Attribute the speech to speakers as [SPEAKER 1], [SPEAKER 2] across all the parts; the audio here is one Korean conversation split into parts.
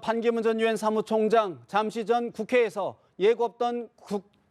[SPEAKER 1] 반기문 전 유엔 사무총장 잠시 전 국회에서 예고 없던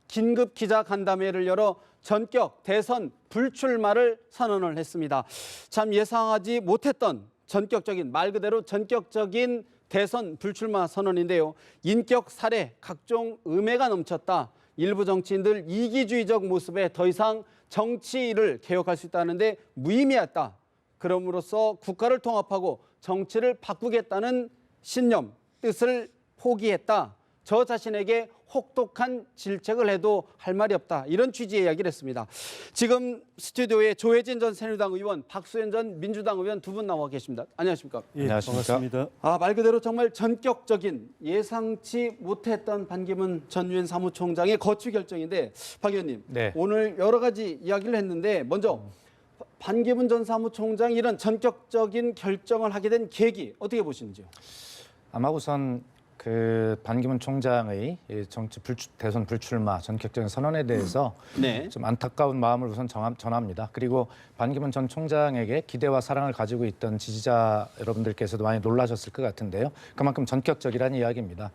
[SPEAKER 1] 긴급 기자간담회를 열어 전격 대선 불출마를 선언을 했습니다. 참 예상하지 못했던 전격적인, 말 그대로 전격적인 대선 불출마 선언인데요. 인격 살해, 각종 음해가 넘쳤다. 일부 정치인들 이기주의적 모습에 더 이상 정치를 개혁할 수 있다는데 무의미했다. 그럼으로써 국가를 통합하고 정치를 바꾸겠다는 신념, 뜻을 포기했다. 저 자신에게 혹독한 질책을 해도 할 말이 없다. 이런 취지의 이야기를 했습니다. 지금 스튜디오에 조혜진 전 새누리당 의원, 박수현 전 민주당 의원 두 분 나와 계십니다. 안녕하십니까?
[SPEAKER 2] 예, 반갑습니다.
[SPEAKER 1] 말 그대로 정말 전격적인, 예상치 못했던 반기문 전 유엔 사무총장의 거취 결정인데, 박 의원님,
[SPEAKER 2] 네.
[SPEAKER 1] 오늘 여러 가지 이야기를 했는데 먼저 반기문 전 사무총장이 이런 전격적인 결정을 하게 된 계기 어떻게 보시는지요?
[SPEAKER 2] 아마 우선 그 반기문 총장의 대선 불출마 전격적인 선언에 대해서
[SPEAKER 1] 네.
[SPEAKER 2] 좀 안타까운 마음을 우선 전합니다. 그리고 반기문 전 총장에게 기대와 사랑을 가지고 있던 지지자 여러분들께서도 많이 놀라셨을 것 같은데요. 그만큼 전격적이라는 이야기입니다.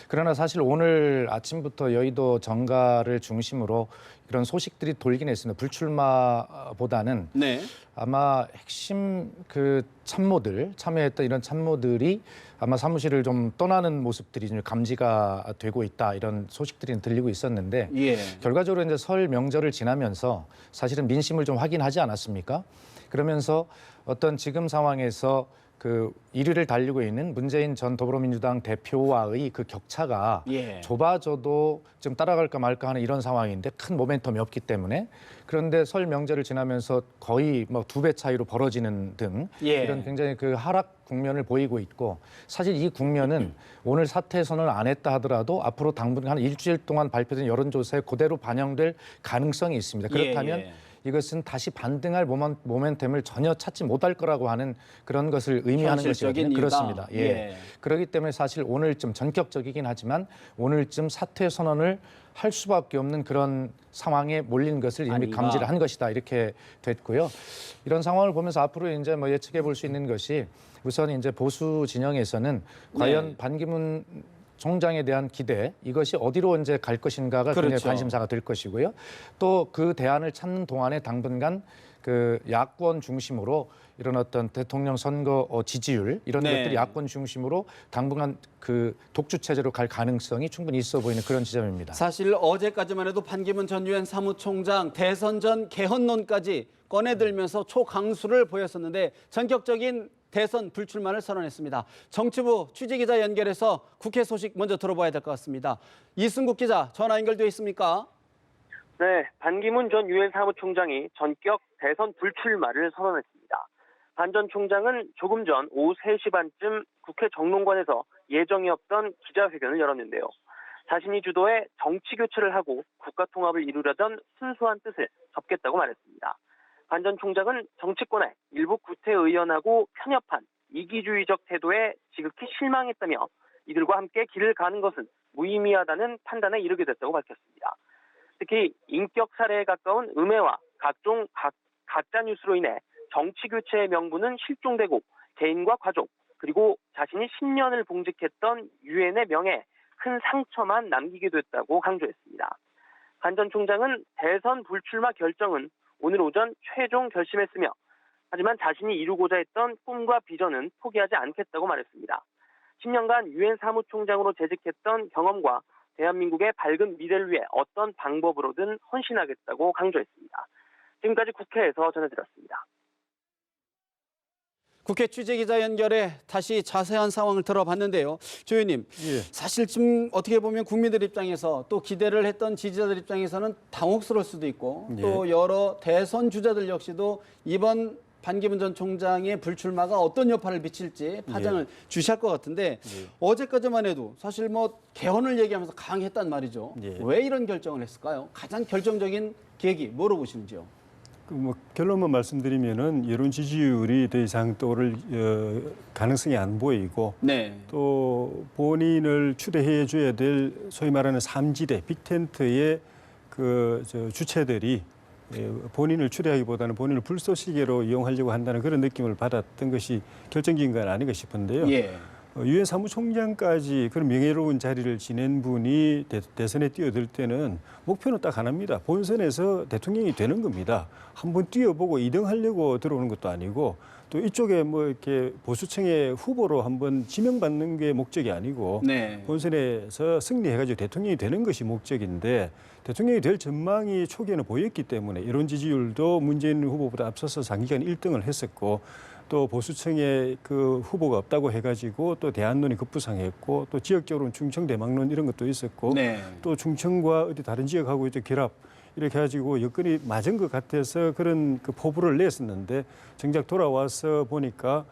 [SPEAKER 2] 그러나 사실 오늘 아침부터 여의도 정가를 중심으로 이런 소식들이 돌긴 했습니다. 불출마보다는
[SPEAKER 1] 네.
[SPEAKER 2] 아마 핵심 그 참모했던 이런 참모들이 아마 사무실을 좀 떠나는 모습들이 좀 감지가 되고 있다, 이런 소식들이 들리고 있었는데,
[SPEAKER 1] 예.
[SPEAKER 2] 결과적으로 이제 설 명절을 지나면서 사실은 민심을 좀 확인하지 않았습니까? 그러면서 어떤 지금 상황에서 그 1위를 달리고 있는 문재인 전 더불어민주당 대표와의 그 격차가 좁아져도 좀 따라갈까 말까 하는 이런 상황인데, 큰 모멘텀이 없기 때문에. 그런데 설 명절을 지나면서 거의 뭐 2배 차이로 벌어지는 등 이런 굉장히 그 하락 국면을 보이고 있고, 사실 이 국면은 오늘 사퇴 선언을 안 했다 하더라도 앞으로 당분간 한 일주일 동안 발표된 여론조사에 그대로 반영될 가능성이 있습니다. 그렇다면 이것은 다시 반등할 모멘텀을 전혀 찾지 못할 거라고 하는 그런 것을 의미하는 것이거든요. 그렇습니다. 그렇기 때문에 사실 오늘쯤 전격적이긴 하지만 오늘쯤 사퇴 선언을 할 수밖에 없는 그런 상황에 몰린 것을 이미 감지를 한 것이다, 이렇게 됐고요. 이런 상황을 보면서 앞으로 이제 뭐 예측해 볼 수 있는 것이, 우선 이제 보수 진영에서는 과연 반기문 총장에 대한 기대, 이것이 어디로 이제 갈 것인가가 굉장히 관심사가 될 것이고요. 또 그 대안을 찾는 동안에 당분간 그 야권 중심으로 이런 어떤 대통령 선거 지지율, 이런 것들이 야권 중심으로 당분간 그 독주 체제로 갈 가능성이 충분히 있어 보이는 그런 지점입니다.
[SPEAKER 1] 사실 어제까지만 해도 반기문 전 유엔 사무총장 대선 전 개헌론까지 꺼내들면서 초강수를 보였었는데 전격적인 대선 불출마를 선언했습니다. 정치부 취재기자 연결해서 국회 소식 먼저 들어봐야 될 것 같습니다. 이승국 기자, 전화 연결되어 있습니까?
[SPEAKER 3] 네, 반기문 전 유엔 사무총장이 전격 대선 불출마를 선언했습니다. 반 전 총장은 조금 전 오후 3시 반쯤 국회 정론관에서 예정이 없던 기자회견을 열었는데요. 자신이 주도해 정치 교체를 하고 국가 통합을 이루려던 순수한 뜻을 접겠다고 말했습니다. 반 전 총장은 정치권의 일부 구태의원하고 편협한 이기주의적 태도에 지극히 실망했다며 이들과 함께 길을 가는 것은 무의미하다는 판단에 이르게 됐다고 밝혔습니다. 특히 인격 살해에 가까운 음해와 각종 가짜 뉴스로 인해 정치 교체의 명분은 실종되고 개인과 가족, 그리고 자신이 10년을 봉직했던 유엔의 명예에 큰 상처만 남기게 됐다고 강조했습니다. 반 전 총장은 대선 불출마 결정은 오늘 오전 최종 결심했으며, 하지만 자신이 이루고자 했던 꿈과 비전은 포기하지 않겠다고 말했습니다. 10년간 유엔 사무총장으로 재직했던 경험과 대한민국의 밝은 미래를 위해 어떤 방법으로든 헌신하겠다고 강조했습니다. 지금까지 국회에서 전해드렸습니다.
[SPEAKER 1] 국회 취재기자 연결해 다시 자세한 상황을 들어봤는데요. 조 의원님, 사실 지금 어떻게 보면 국민들 입장에서 또 기대를 했던 지지자들 입장에서는 당혹스러울 수도 있고 또 여러 대선 주자들 역시도 이번 반기문 전 총장의 불출마가 어떤 여파를 미칠지 파장을 주시할 것 같은데 어제까지만 해도 사실 뭐 개헌을 얘기하면서 강했단 말이죠. 왜 이런 결정을 했을까요? 가장 결정적인 계기 뭐로 보시는지요?
[SPEAKER 4] 결론만 말씀드리면은 여론 지지율이 더 이상 떠오를 가능성이 안 보이고 또 본인을 추대해 줘야 될 소위 말하는 3지대 빅텐트의 그 주체들이 본인을 추대하기보다는 본인을 불쏘시개로 이용하려고 한다는 그런 느낌을 받았던 것이 결정적인 건 아닌가 싶은데요. 유엔 사무총장까지 그런 명예로운 자리를 지낸 분이 대선에 뛰어들 때는 목표는 딱 하나입니다. 본선에서 대통령이 되는 겁니다. 한번 뛰어보고 2등 하려고 들어오는 것도 아니고 또 이쪽에 뭐 이렇게 보수층의 후보로 한번 지명받는 게 목적이 아니고
[SPEAKER 1] 네.
[SPEAKER 4] 본선에서 승리해가지고 대통령이 되는 것이 목적인데 대통령이 될 전망이 초기에는 보였기 때문에 이런 지지율도 문재인 후보보다 앞서서 장기간 1등을 했었고 또 보수층의 그 후보가 없다고 해가지고 또 대안론이 급부상했고 또 지역적으로는 충청 대망론 이런 것도 있었고
[SPEAKER 1] 네.
[SPEAKER 4] 또 충청과 어디 다른 지역하고 이제 결합 이렇게 해가지고 여건이 맞은 것 같아서 그런 그 포부를 냈었는데 정작 돌아와서 보니까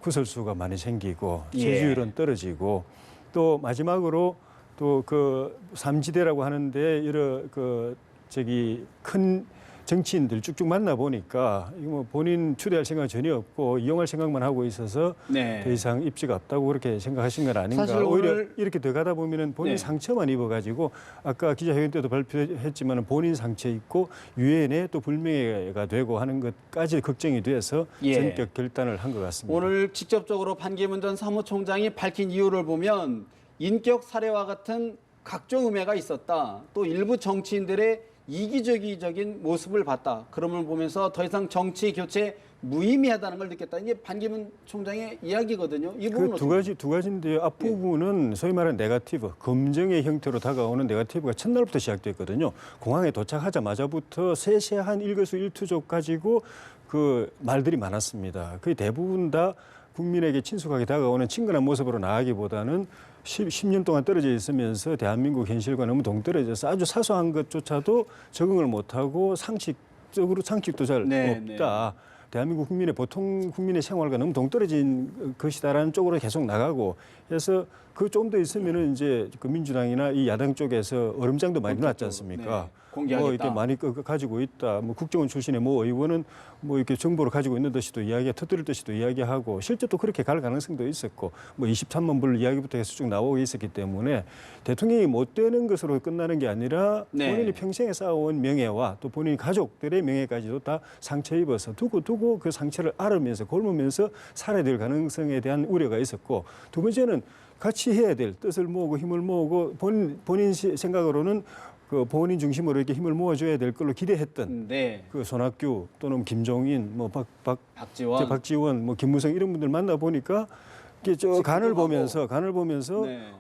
[SPEAKER 4] 구설수가 많이 생기고 지지율은 떨어지고 또 마지막으로 또 그 삼지대라고 하는데 여러 그 저기 큰 정치인들 쭉쭉 만나 보니까 이거 뭐 본인 추대할 생각 전혀 없고 이용할 생각만 하고 있어서
[SPEAKER 1] 네.
[SPEAKER 4] 더 이상 입지가 없다고 그렇게 생각하신 건 아닌가.
[SPEAKER 1] 사실
[SPEAKER 4] 오히려
[SPEAKER 1] 오늘
[SPEAKER 4] 이렇게 더 가다 보면은 본인
[SPEAKER 1] 네.
[SPEAKER 4] 상처만 입어가지고 아까 기자회견 때도 발표했지만은 본인 상처 입고 유엔에 또 불명예가 되고 하는 것까지 걱정이 돼서
[SPEAKER 1] 예.
[SPEAKER 4] 전격 결단을 한 것 같습니다.
[SPEAKER 1] 오늘 직접적으로 반기문 전 사무총장이 밝힌 이유를 보면 인격 살해와 같은 각종 음해가 있었다. 또 일부 정치인들의 이기적인 모습을 봤다. 그럼을 보면서 더 이상 정치 교체 무의미하다는 걸 느꼈다. 이게 반기문 총장의 이야기거든요. 이 부분은
[SPEAKER 4] 두 가지인데요. 앞부분은 소위 말하는 네거티브, 검증의 형태로 다가오는 네거티브가 첫날부터 시작됐거든요. 공항에 도착하자마자부터 세세한 일거수일투족 가지고 그 말들이 많았습니다. 거의 대부분 다 국민에게 친숙하게 다가오는 친근한 모습으로 나가기보다는 10년 동안 떨어져 있으면서 대한민국 현실과 너무 동떨어져서 아주 사소한 것조차도 적응을 못하고 상식도 잘 없다. 대한민국 보통 국민의 생활과 너무 동떨어진 것이다라는 쪽으로 계속 나가고 해서 그 좀 더 있으면은 이제 그 민주당이나 이 야당 쪽에서 얼음장도 많이 났지 않습니까?
[SPEAKER 1] 공개하겠다.
[SPEAKER 4] 이렇게 많이 가지고 있다. 뭐 국정원 출신의 모 의원은 뭐 이렇게 정보를 가지고 있는 듯이도 터뜨릴 듯이도 이야기하고 실제 또 그렇게 갈 가능성도 있었고 뭐 23만 불 이야기부터 해서 쭉 나오고 있었기 때문에 대통령이 못 되는 것으로 끝나는 게 아니라 본인이 평생에 쌓아온 명예와 또 본인 가족들의 명예까지도 다 상처 입어서 두고 그 상처를 앓으면서 골무면서 살아야 될 가능성에 대한 우려가 있었고 두 번째는 같이 해야 될 뜻을 모으고 힘을 모으고 본인 생각으로는 그 본인 중심으로 이렇게 힘을 모아줘야 될 걸로 기대했던 그 손학규 또는 김종인, 뭐 박지원, 뭐 김무성 이런 분들 만나 보니까 이게 간을 보면서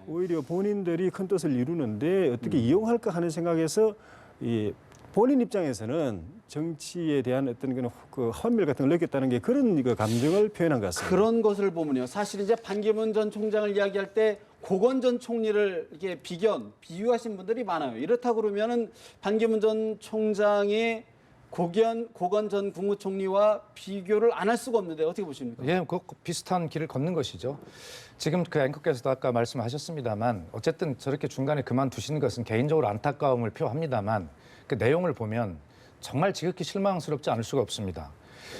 [SPEAKER 4] 오히려 본인들이 큰 뜻을 이루는데 어떻게 이용할까 하는 생각에서 이 본인 입장에서는 정치에 대한 어떤 그 환멸 같은 걸 느꼈다는 게 그런 감정을 표현한 것 같습니다.
[SPEAKER 1] 그런 것을 보면요. 사실 이제 반기문 전 총장을 이야기할 때 고건 전 총리를 이렇게 비유하신 분들이 많아요. 이렇다 그러면은 반기문 전 총장의 고건 전 국무총리와 비교를 안 할 수가 없는데 어떻게 보십니까?
[SPEAKER 2] 예, 그 비슷한 길을 걷는 것이죠. 지금 그 앵커께서도 아까 말씀하셨습니다만 어쨌든 저렇게 중간에 그만두시는 것은 개인적으로 안타까움을 표합니다만 그 내용을 보면 정말 지극히 실망스럽지 않을 수가 없습니다.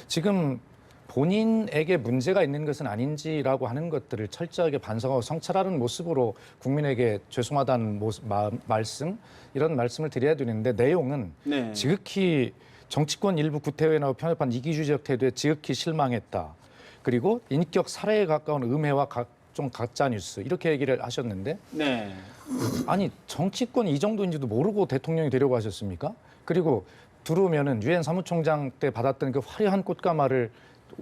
[SPEAKER 2] 지금 본인에게 문제가 있는 것은 아닌지라고 하는 것들을 철저하게 반성하고 성찰하는 모습으로 국민에게 죄송하다는 말씀, 이런 말씀을 드려야 되는데 내용은 지극히 정치권 일부 구태회나고 편협한 이기주의적 태도에 지극히 실망했다. 그리고 인격 살해에 가까운 음해와 각종 가짜 뉴스 이렇게 얘기를 하셨는데 아니 정치권 이 정도인지도 모르고 대통령이 되려고 하셨습니까? 그리고 들어오면은 유엔 사무총장 때 받았던 그 화려한 꽃가마를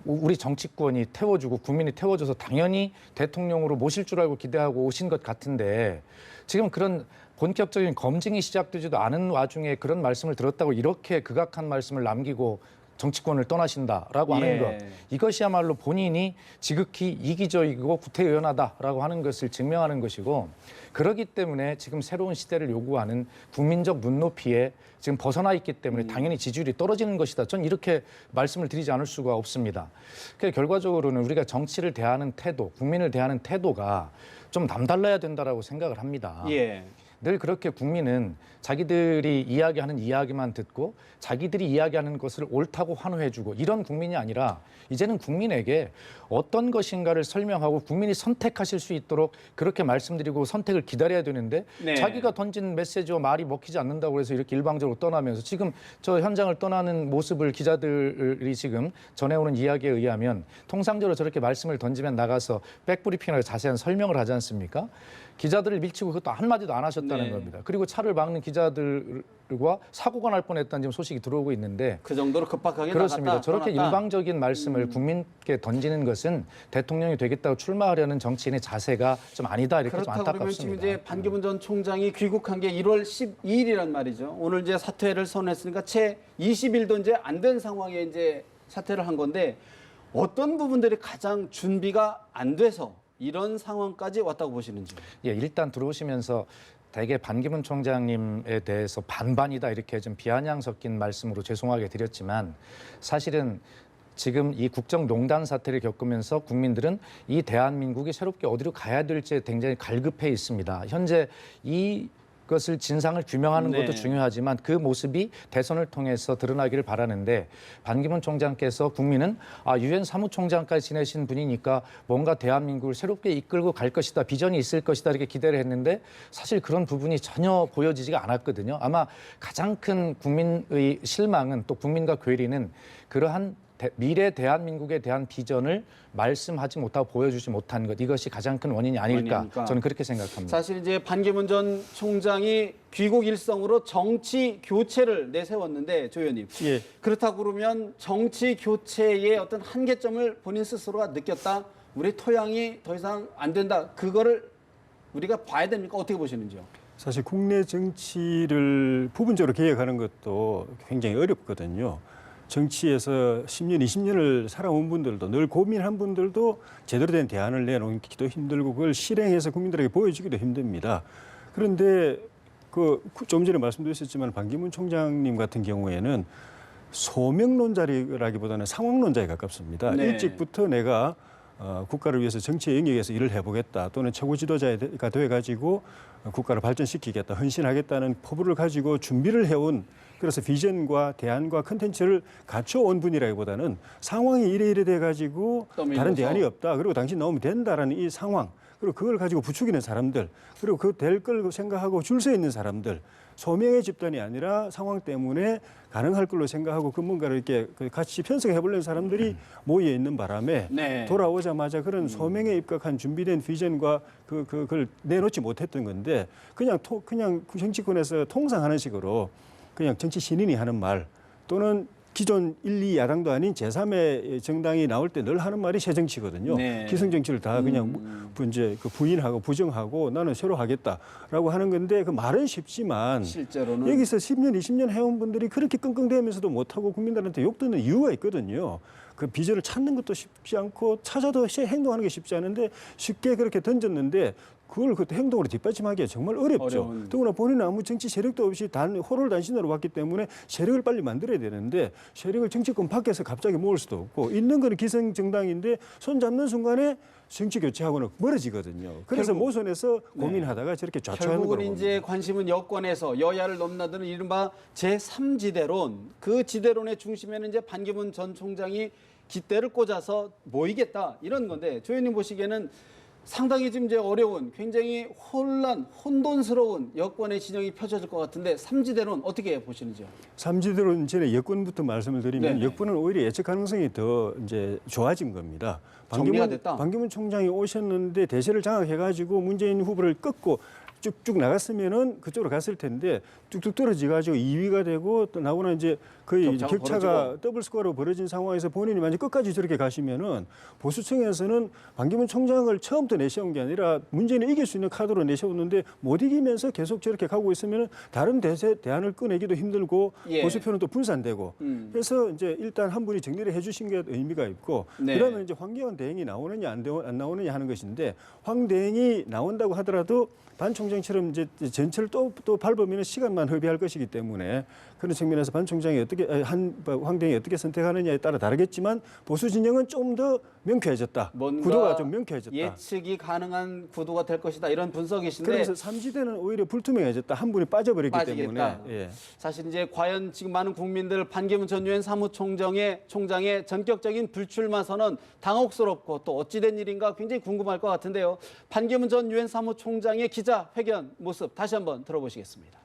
[SPEAKER 2] 우리 정치권이 태워주고 국민이 태워줘서 당연히 대통령으로 모실 줄 알고 기대하고 오신 것 같은데 지금 그런 본격적인 검증이 시작되지도 않은 와중에 그런 말씀을 들었다고 이렇게 극악한 말씀을 남기고 정치권을 떠나신다라고 하는 것, 이것이야말로 본인이 지극히 이기적이고 구태의연하다라고 하는 것을 증명하는 것이고, 그렇기 때문에 지금 새로운 시대를 요구하는 국민적 눈높이에 지금 벗어나 있기 때문에 당연히 지지율이 떨어지는 것이다. 전 이렇게 말씀을 드리지 않을 수가 없습니다. 그러니까 결과적으로는 우리가 정치를 대하는 태도, 국민을 대하는 태도가 좀 남달라야 된다라고 생각을 합니다. 늘 그렇게 국민은 자기들이 이야기하는 이야기만 듣고 자기들이 이야기하는 것을 옳다고 환호해주고 이런 국민이 아니라 이제는 국민에게 어떤 것인가를 설명하고 국민이 선택하실 수 있도록 그렇게 말씀드리고 선택을 기다려야 되는데
[SPEAKER 1] 네.
[SPEAKER 2] 자기가 던진 메시지와 말이 먹히지 않는다고 해서 이렇게 일방적으로 떠나면서 지금 저 현장을 떠나는 모습을 기자들이 지금 전해오는 이야기에 의하면 통상적으로 저렇게 말씀을 던지면 나가서 백브리핑하고 자세한 설명을 하지 않습니까? 기자들을 밀치고 그것도 한마디도 안 하셨다는
[SPEAKER 1] 네.
[SPEAKER 2] 겁니다. 그리고 차를 막는 기자들과 사고가 날 뻔했다는 지금 소식이 들어오고 있는데
[SPEAKER 1] 그 정도로 급박하게
[SPEAKER 2] 그렇습니다.
[SPEAKER 1] 나갔다,
[SPEAKER 2] 저렇게
[SPEAKER 1] 떠났다.
[SPEAKER 2] 일방적인 말씀을 국민께 던지는 것은 대통령이 되겠다고 출마하려는 정치인의 자세가 좀 아니다 이렇게 좀
[SPEAKER 1] 그렇다고 그러면 지금
[SPEAKER 2] 안타깝습니다.
[SPEAKER 1] 이제 반기문 전 총장이 귀국한 게 1월 12일이란 말이죠. 오늘 이제 사퇴를 선언했으니까 채 20일도 이제 안 된 상황에 이제 사퇴를 한 건데 어떤 부분들이 가장 준비가 안 돼서 이런 상황까지 왔다고 보시는지.
[SPEAKER 2] 예, 일단 들어오시면서 대개 반기문 총장님에 대해서 반반이다 이렇게 좀 비아냥 섞인 말씀으로 죄송하게 드렸지만 사실은 지금 이 국정농단 사태를 겪으면서 국민들은 이 대한민국이 새롭게 어디로 가야 될지 굉장히 갈급해 있습니다. 현재 이것을 진상을 규명하는
[SPEAKER 1] 네.
[SPEAKER 2] 것도 중요하지만 그 모습이 대선을 통해서 드러나기를 바라는데 반기문 총장께서 국민은 유엔 사무총장까지 지내신 분이니까 뭔가 대한민국을 새롭게 이끌고 갈 것이다, 비전이 있을 것이다 이렇게 기대를 했는데 사실 그런 부분이 전혀 보여지지가 않았거든요. 아마 가장 큰 국민의 실망은 또 국민과 괴리는 그러한 미래 대한민국에 대한 비전을 말씀하지 못하고 보여주지 못한 것 이것이 가장 큰 원인이 아닐까 저는 그렇게 생각합니다.
[SPEAKER 1] 사실 이제 반기문 전 총장이 귀국 일성으로 정치 교체를 내세웠는데 조 의원님.
[SPEAKER 4] 예.
[SPEAKER 1] 그렇다고 그러면 정치 교체의 어떤 한계점을 본인 스스로가 느꼈다. 우리 토양이 더 이상 안 된다. 그거를 우리가 봐야 됩니까? 어떻게 보시는지요?
[SPEAKER 4] 사실 국내 정치를 부분적으로 개혁하는 것도 굉장히 어렵거든요. 정치에서 10년, 20년을 살아온 분들도 늘 고민한 분들도 제대로 된 대안을 내놓기도 힘들고 그걸 실행해서 국민들에게 보여주기도 힘듭니다. 그런데 좀 전에 말씀드렸었지만 반기문 총장님 같은 경우에는 소명론자라기보다는 상황론자에 가깝습니다.
[SPEAKER 1] 네.
[SPEAKER 4] 일찍부터 내가 국가를 위해서 정치의 영역에서 일을 해보겠다 또는 최고 지도자가 돼가지고 국가를 발전시키겠다, 헌신하겠다는 포부를 가지고 준비를 해온 그래서 비전과 대안과 컨텐츠를 갖춰온 분이라기보다는 상황이 이래 돼가지고 다른 대안이 없다. 그리고 당신 나오면 된다라는 이 상황. 그리고 그걸 가지고 부추기는 사람들. 그리고 그 될 걸 생각하고 줄 서 있는 사람들. 소명의 집단이 아니라 상황 때문에 가능할 걸로 생각하고 그 뭔가를 이렇게 같이 편성해 보려는 사람들이 모여 있는 바람에
[SPEAKER 1] 네.
[SPEAKER 4] 돌아오자마자 그런 소명에 입각한 준비된 비전과 그걸 내놓지 못했던 건데 그냥 정치권에서 통상하는 식으로 그냥 정치 신인이 하는 말 또는 기존 1, 2 야당도 아닌 제3의 정당이 나올 때 늘 하는 말이 새 정치거든요.
[SPEAKER 1] 네.
[SPEAKER 4] 기성 정치를 다 그냥 이제 부인하고 부정하고 나는 새로 하겠다라고 하는 건데 그 말은 쉽지만
[SPEAKER 1] 실제로는
[SPEAKER 4] 여기서 10년, 20년 해온 분들이 그렇게 끙끙대면서도 못하고 국민들한테 욕 듣는 이유가 있거든요. 그 비전을 찾는 것도 쉽지 않고 찾아도 행동하는 게 쉽지 않은데 쉽게 그렇게 던졌는데 그걸 그때 행동으로 뒷받침하기가 정말 어렵죠. 더구나 본인은 아무 정치 세력도 없이 호를 단신으로 왔기 때문에 세력을 빨리 만들어야 되는데 세력을 정치권 밖에서 갑자기 모을 수도 없고 있는 거는 기성 정당인데 손 잡는 순간에 정치 교체하고는 멀어지거든요. 그래서 모선에서 고민하다가 저렇게 좌초하는 거로
[SPEAKER 1] 결국은 이제 관심은 여권에서 여야를 넘나드는 이른바 제3지대론. 그 지대론의 중심에는 이제 반기문 전 총장이 깃대를 꽂아서 모이겠다 이런 건데 조 의원님 보시기에는 상당히 지금 이제 어려운 굉장히 혼돈스러운 여권의 진영이 펼쳐질 것 같은데 삼지대론 어떻게 보시는지요?
[SPEAKER 4] 삼지대론 전에 여권부터 말씀을 드리면
[SPEAKER 1] 네네.
[SPEAKER 4] 여권은 오히려 예측 가능성이 더 이제 좋아진 겁니다.
[SPEAKER 1] 정리가 됐다?
[SPEAKER 4] 반기문 총장이 오셨는데 대세를 장악해가지고 문재인 후보를 꺾고 쭉쭉 나갔으면은 그쪽으로 갔을 텐데 뚝뚝 떨어지가지고 2위가 되고 또 나오나 이제 거의 격차가 더블 스코어로 벌어진 상황에서 본인이 만약 끝까지 저렇게 가시면은 보수층에서는 반기문 총장을 처음부터 내세운 게 아니라 문재인을 이길 수 있는 카드로 내세웠는데 못 이기면서 계속 저렇게 가고 있으면은 다른 대안을 꺼내기도 힘들고 보수표는 또 분산되고 그래서 이제 일단 한 분이 정리를 해주신 게 의미가 있고 그러면 이제 황교안 대행이 나오느냐 안 나오느냐 하는 것인데 황 대행이 나온다고 하더라도 반 총장 총장처럼 이제 전철을 또 밟으면 시간만 허비할 것이기 때문에 그런 측면에서 반 총장이 어떻게 황대행이 어떻게 선택하느냐에 따라 다르겠지만 보수 진영은 좀 더 명쾌해졌다.
[SPEAKER 1] 뭔가
[SPEAKER 4] 구도가 좀 명쾌해졌다.
[SPEAKER 1] 예측이 가능한 구도가 될 것이다 이런 분석이신데
[SPEAKER 4] 그래서 삼지대는 오히려 불투명해졌다. 한 분이 빠져버렸기
[SPEAKER 1] 빠지겠다.
[SPEAKER 4] 때문에. 예.
[SPEAKER 1] 사실 이제 과연 지금 많은 국민들 반기문 전 유엔 사무총장의 전격적인 불출마 선언 당혹스럽고 또 어찌된 일인가 굉장히 궁금할 것 같은데요. 반기문 전 유엔 사무총장의 기자회견 모습 다시 한번 들어보시겠습니다.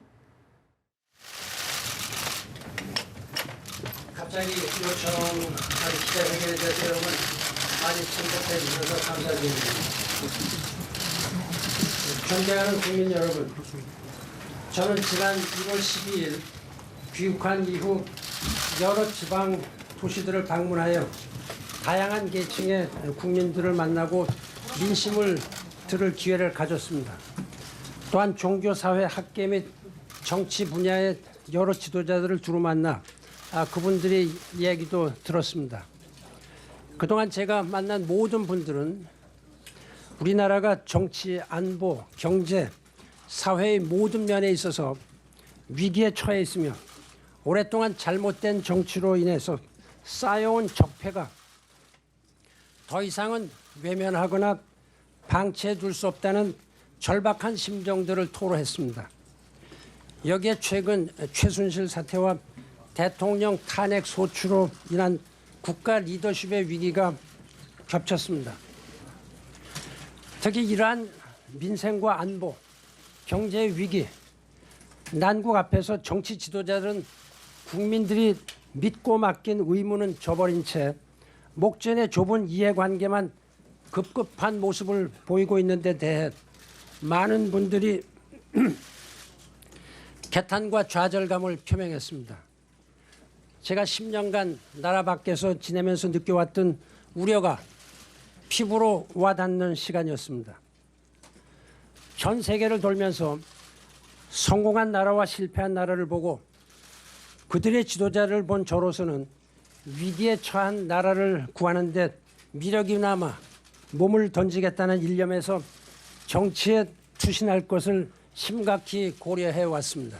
[SPEAKER 5] 갑자기 요청한 기자회견에 대해서 여러분 많이 참석해 주셔서 감사드립니다. 존경하는 국민 여러분, 저는 지난 1월 12일 귀국한 이후 여러 지방 도시들을 방문하여 다양한 계층의 국민들을 만나고 민심을 들을 기회를 가졌습니다. 또한 종교, 사회, 학계 및 정치 분야의 여러 지도자들을 두루 만나 그분들의 이야기도 들었습니다. 그동안 제가 만난 모든 분들은 우리나라가 정치, 안보, 경제, 사회의 모든 면에 있어서 위기에 처해 있으며 오랫동안 잘못된 정치로 인해서 쌓여온 적폐가 더 이상은 외면하거나 방치해 둘 수 없다는 절박한 심정들을 토로했습니다. 여기에 최근 최순실 사태와 대통령 탄핵 소추로 인한 국가 리더십의 위기가 겹쳤습니다. 특히 이러한 민생과 안보, 경제의 위기, 난국 앞에서 정치 지도자들은 국민들이 믿고 맡긴 의무는 저버린 채 목전의 좁은 이해관계만 급급한 모습을 보이고 있는 데 대해 많은 분들이 개탄과 좌절감을 표명했습니다. 제가 10년간 나라 밖에서 지내면서 느껴왔던 우려가 피부로 와닿는 시간이었습니다. 전 세계를 돌면서 성공한 나라와 실패한 나라를 보고 그들의 지도자를 본 저로서는 위기에 처한 나라를 구하는 데 미력이 남아 몸을 던지겠다는 일념에서 정치에 투신할 것을 심각히 고려해 왔습니다.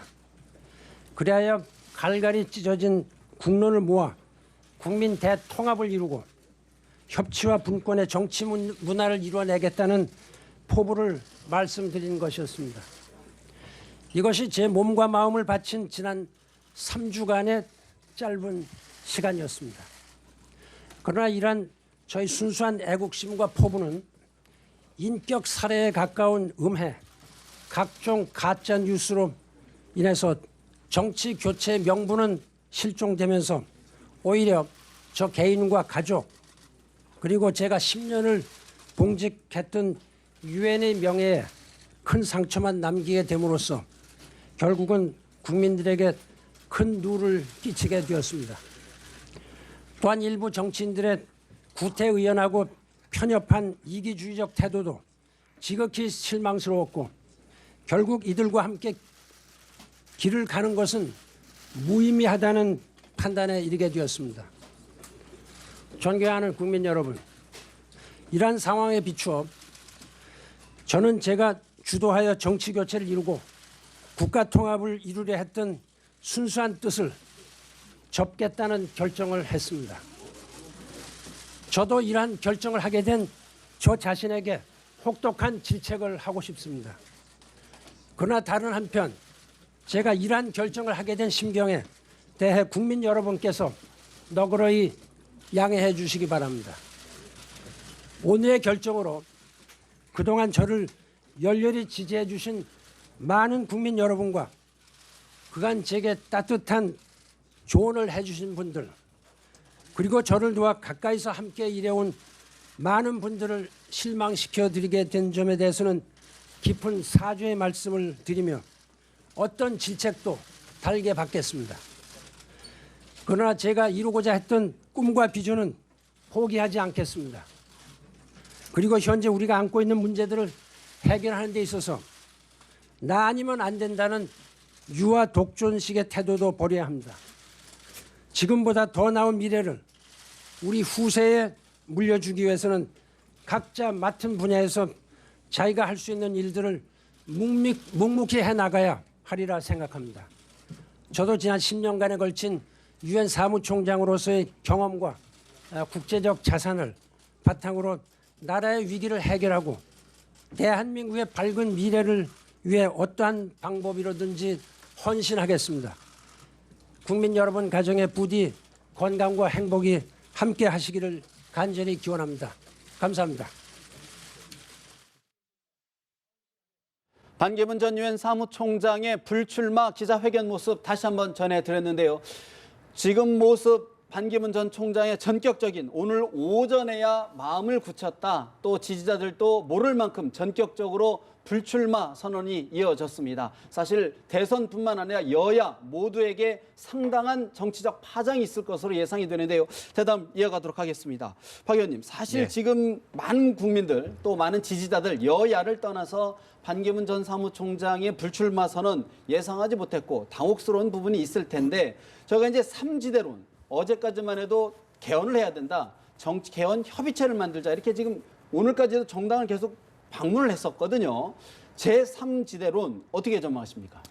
[SPEAKER 5] 그리하여 갈갈이 찢어진 국론을 모아 국민 대통합을 이루고 협치와 분권의 정치 문화를 이루어내겠다는 포부를 말씀드린 것이었습니다. 이것이 제 몸과 마음을 바친 지난 3주간의 짧은 시간이었습니다. 그러나 이러한 저희 순수한 애국심과 포부는 인격 살해에 가까운 음해, 각종 가짜 뉴스로 인해서 정치 교체의 명분은 실종되면서 오히려 저 개인과 가족 그리고 제가 10년을 봉직했던 유엔의 명예에 큰 상처만 남기게 됨으로써 결국은 국민들에게 큰 누를 끼치게 되었습니다. 또한 일부 정치인들의 구태의연하고 편협한 이기주의적 태도도 지극히 실망스러웠고 결국 이들과 함께 길을 가는 것은 무의미하다는 판단에 이르게 되었습니다. 존경하는 국민 여러분, 이러한 상황에 비추어 저는 제가 주도하여 정치 교체를 이루고 국가 통합을 이루려 했던 순수한 뜻을 접겠다는 결정을 했습니다. 저도 이러한 결정을 하게 된 저 자신에게 혹독한 질책을 하고 싶습니다. 그러나 다른 한편 제가 이러한 결정을 하게 된 심경에 대해 국민 여러분께서 너그러이 양해해 주시기 바랍니다. 오늘의 결정으로 그동안 저를 열렬히 지지해 주신 많은 국민 여러분과 그간 제게 따뜻한 조언을 해주신 분들 그리고 저를 도와 가까이서 함께 일해온 많은 분들을 실망시켜 드리게 된 점에 대해서는 깊은 사죄의 말씀을 드리며 어떤 질책도 달게 받겠습니다. 그러나 제가 이루고자 했던 꿈과 비전은 포기하지 않겠습니다. 그리고 현재 우리가 안고 있는 문제들을 해결하는 데 있어서 나 아니면 안 된다는 유아 독존식의 태도도 버려야 합니다. 지금보다 더 나은 미래를 우리 후세에 물려주기 위해서는 각자 맡은 분야에서 자기가 할 수 있는 일들을 묵묵히 해나가야 하리라 생각합니다. 저도 지난 10년간에 걸친 유엔 사무총장으로서의 경험과 국제적 자산을 바탕으로 나라의 위기를 해결하고 대한민국의 밝은 미래를 위해 어떠한 방법이로든지 헌신하겠습니다. 국민 여러분 가정의 부디 건강과 행복이 함께 하시기를 간절히 기원합니다. 감사합니다.
[SPEAKER 1] 반기문 전 유엔 사무총장의 불출마 기자회견 모습 다시 한번 전해드렸는데요. 지금 모습 반기문 전 총장의 전격적인 오늘 오전에야 마음을 굳혔다. 또 지지자들도 모를 만큼 전격적으로 불출마 선언이 이어졌습니다. 사실 대선뿐만 아니라 여야 모두에게 상당한 정치적 파장이 있을 것으로 예상이 되는데요. 대담 이어가도록 하겠습니다. 박 의원님, 사실
[SPEAKER 2] 네.
[SPEAKER 1] 지금 많은 국민들 또 많은 지지자들 여야를 떠나서 반기문 전 사무총장의 불출마 선언 예상하지 못했고 당혹스러운 부분이 있을 텐데 저희가 이제 삼지대론 어제까지만 해도 개헌을 해야 된다. 정치 개헌 협의체를 만들자. 이렇게 지금 오늘까지도 정당을 계속 방문을 했었거든요. 제3지대론 어떻게 전망하십니까?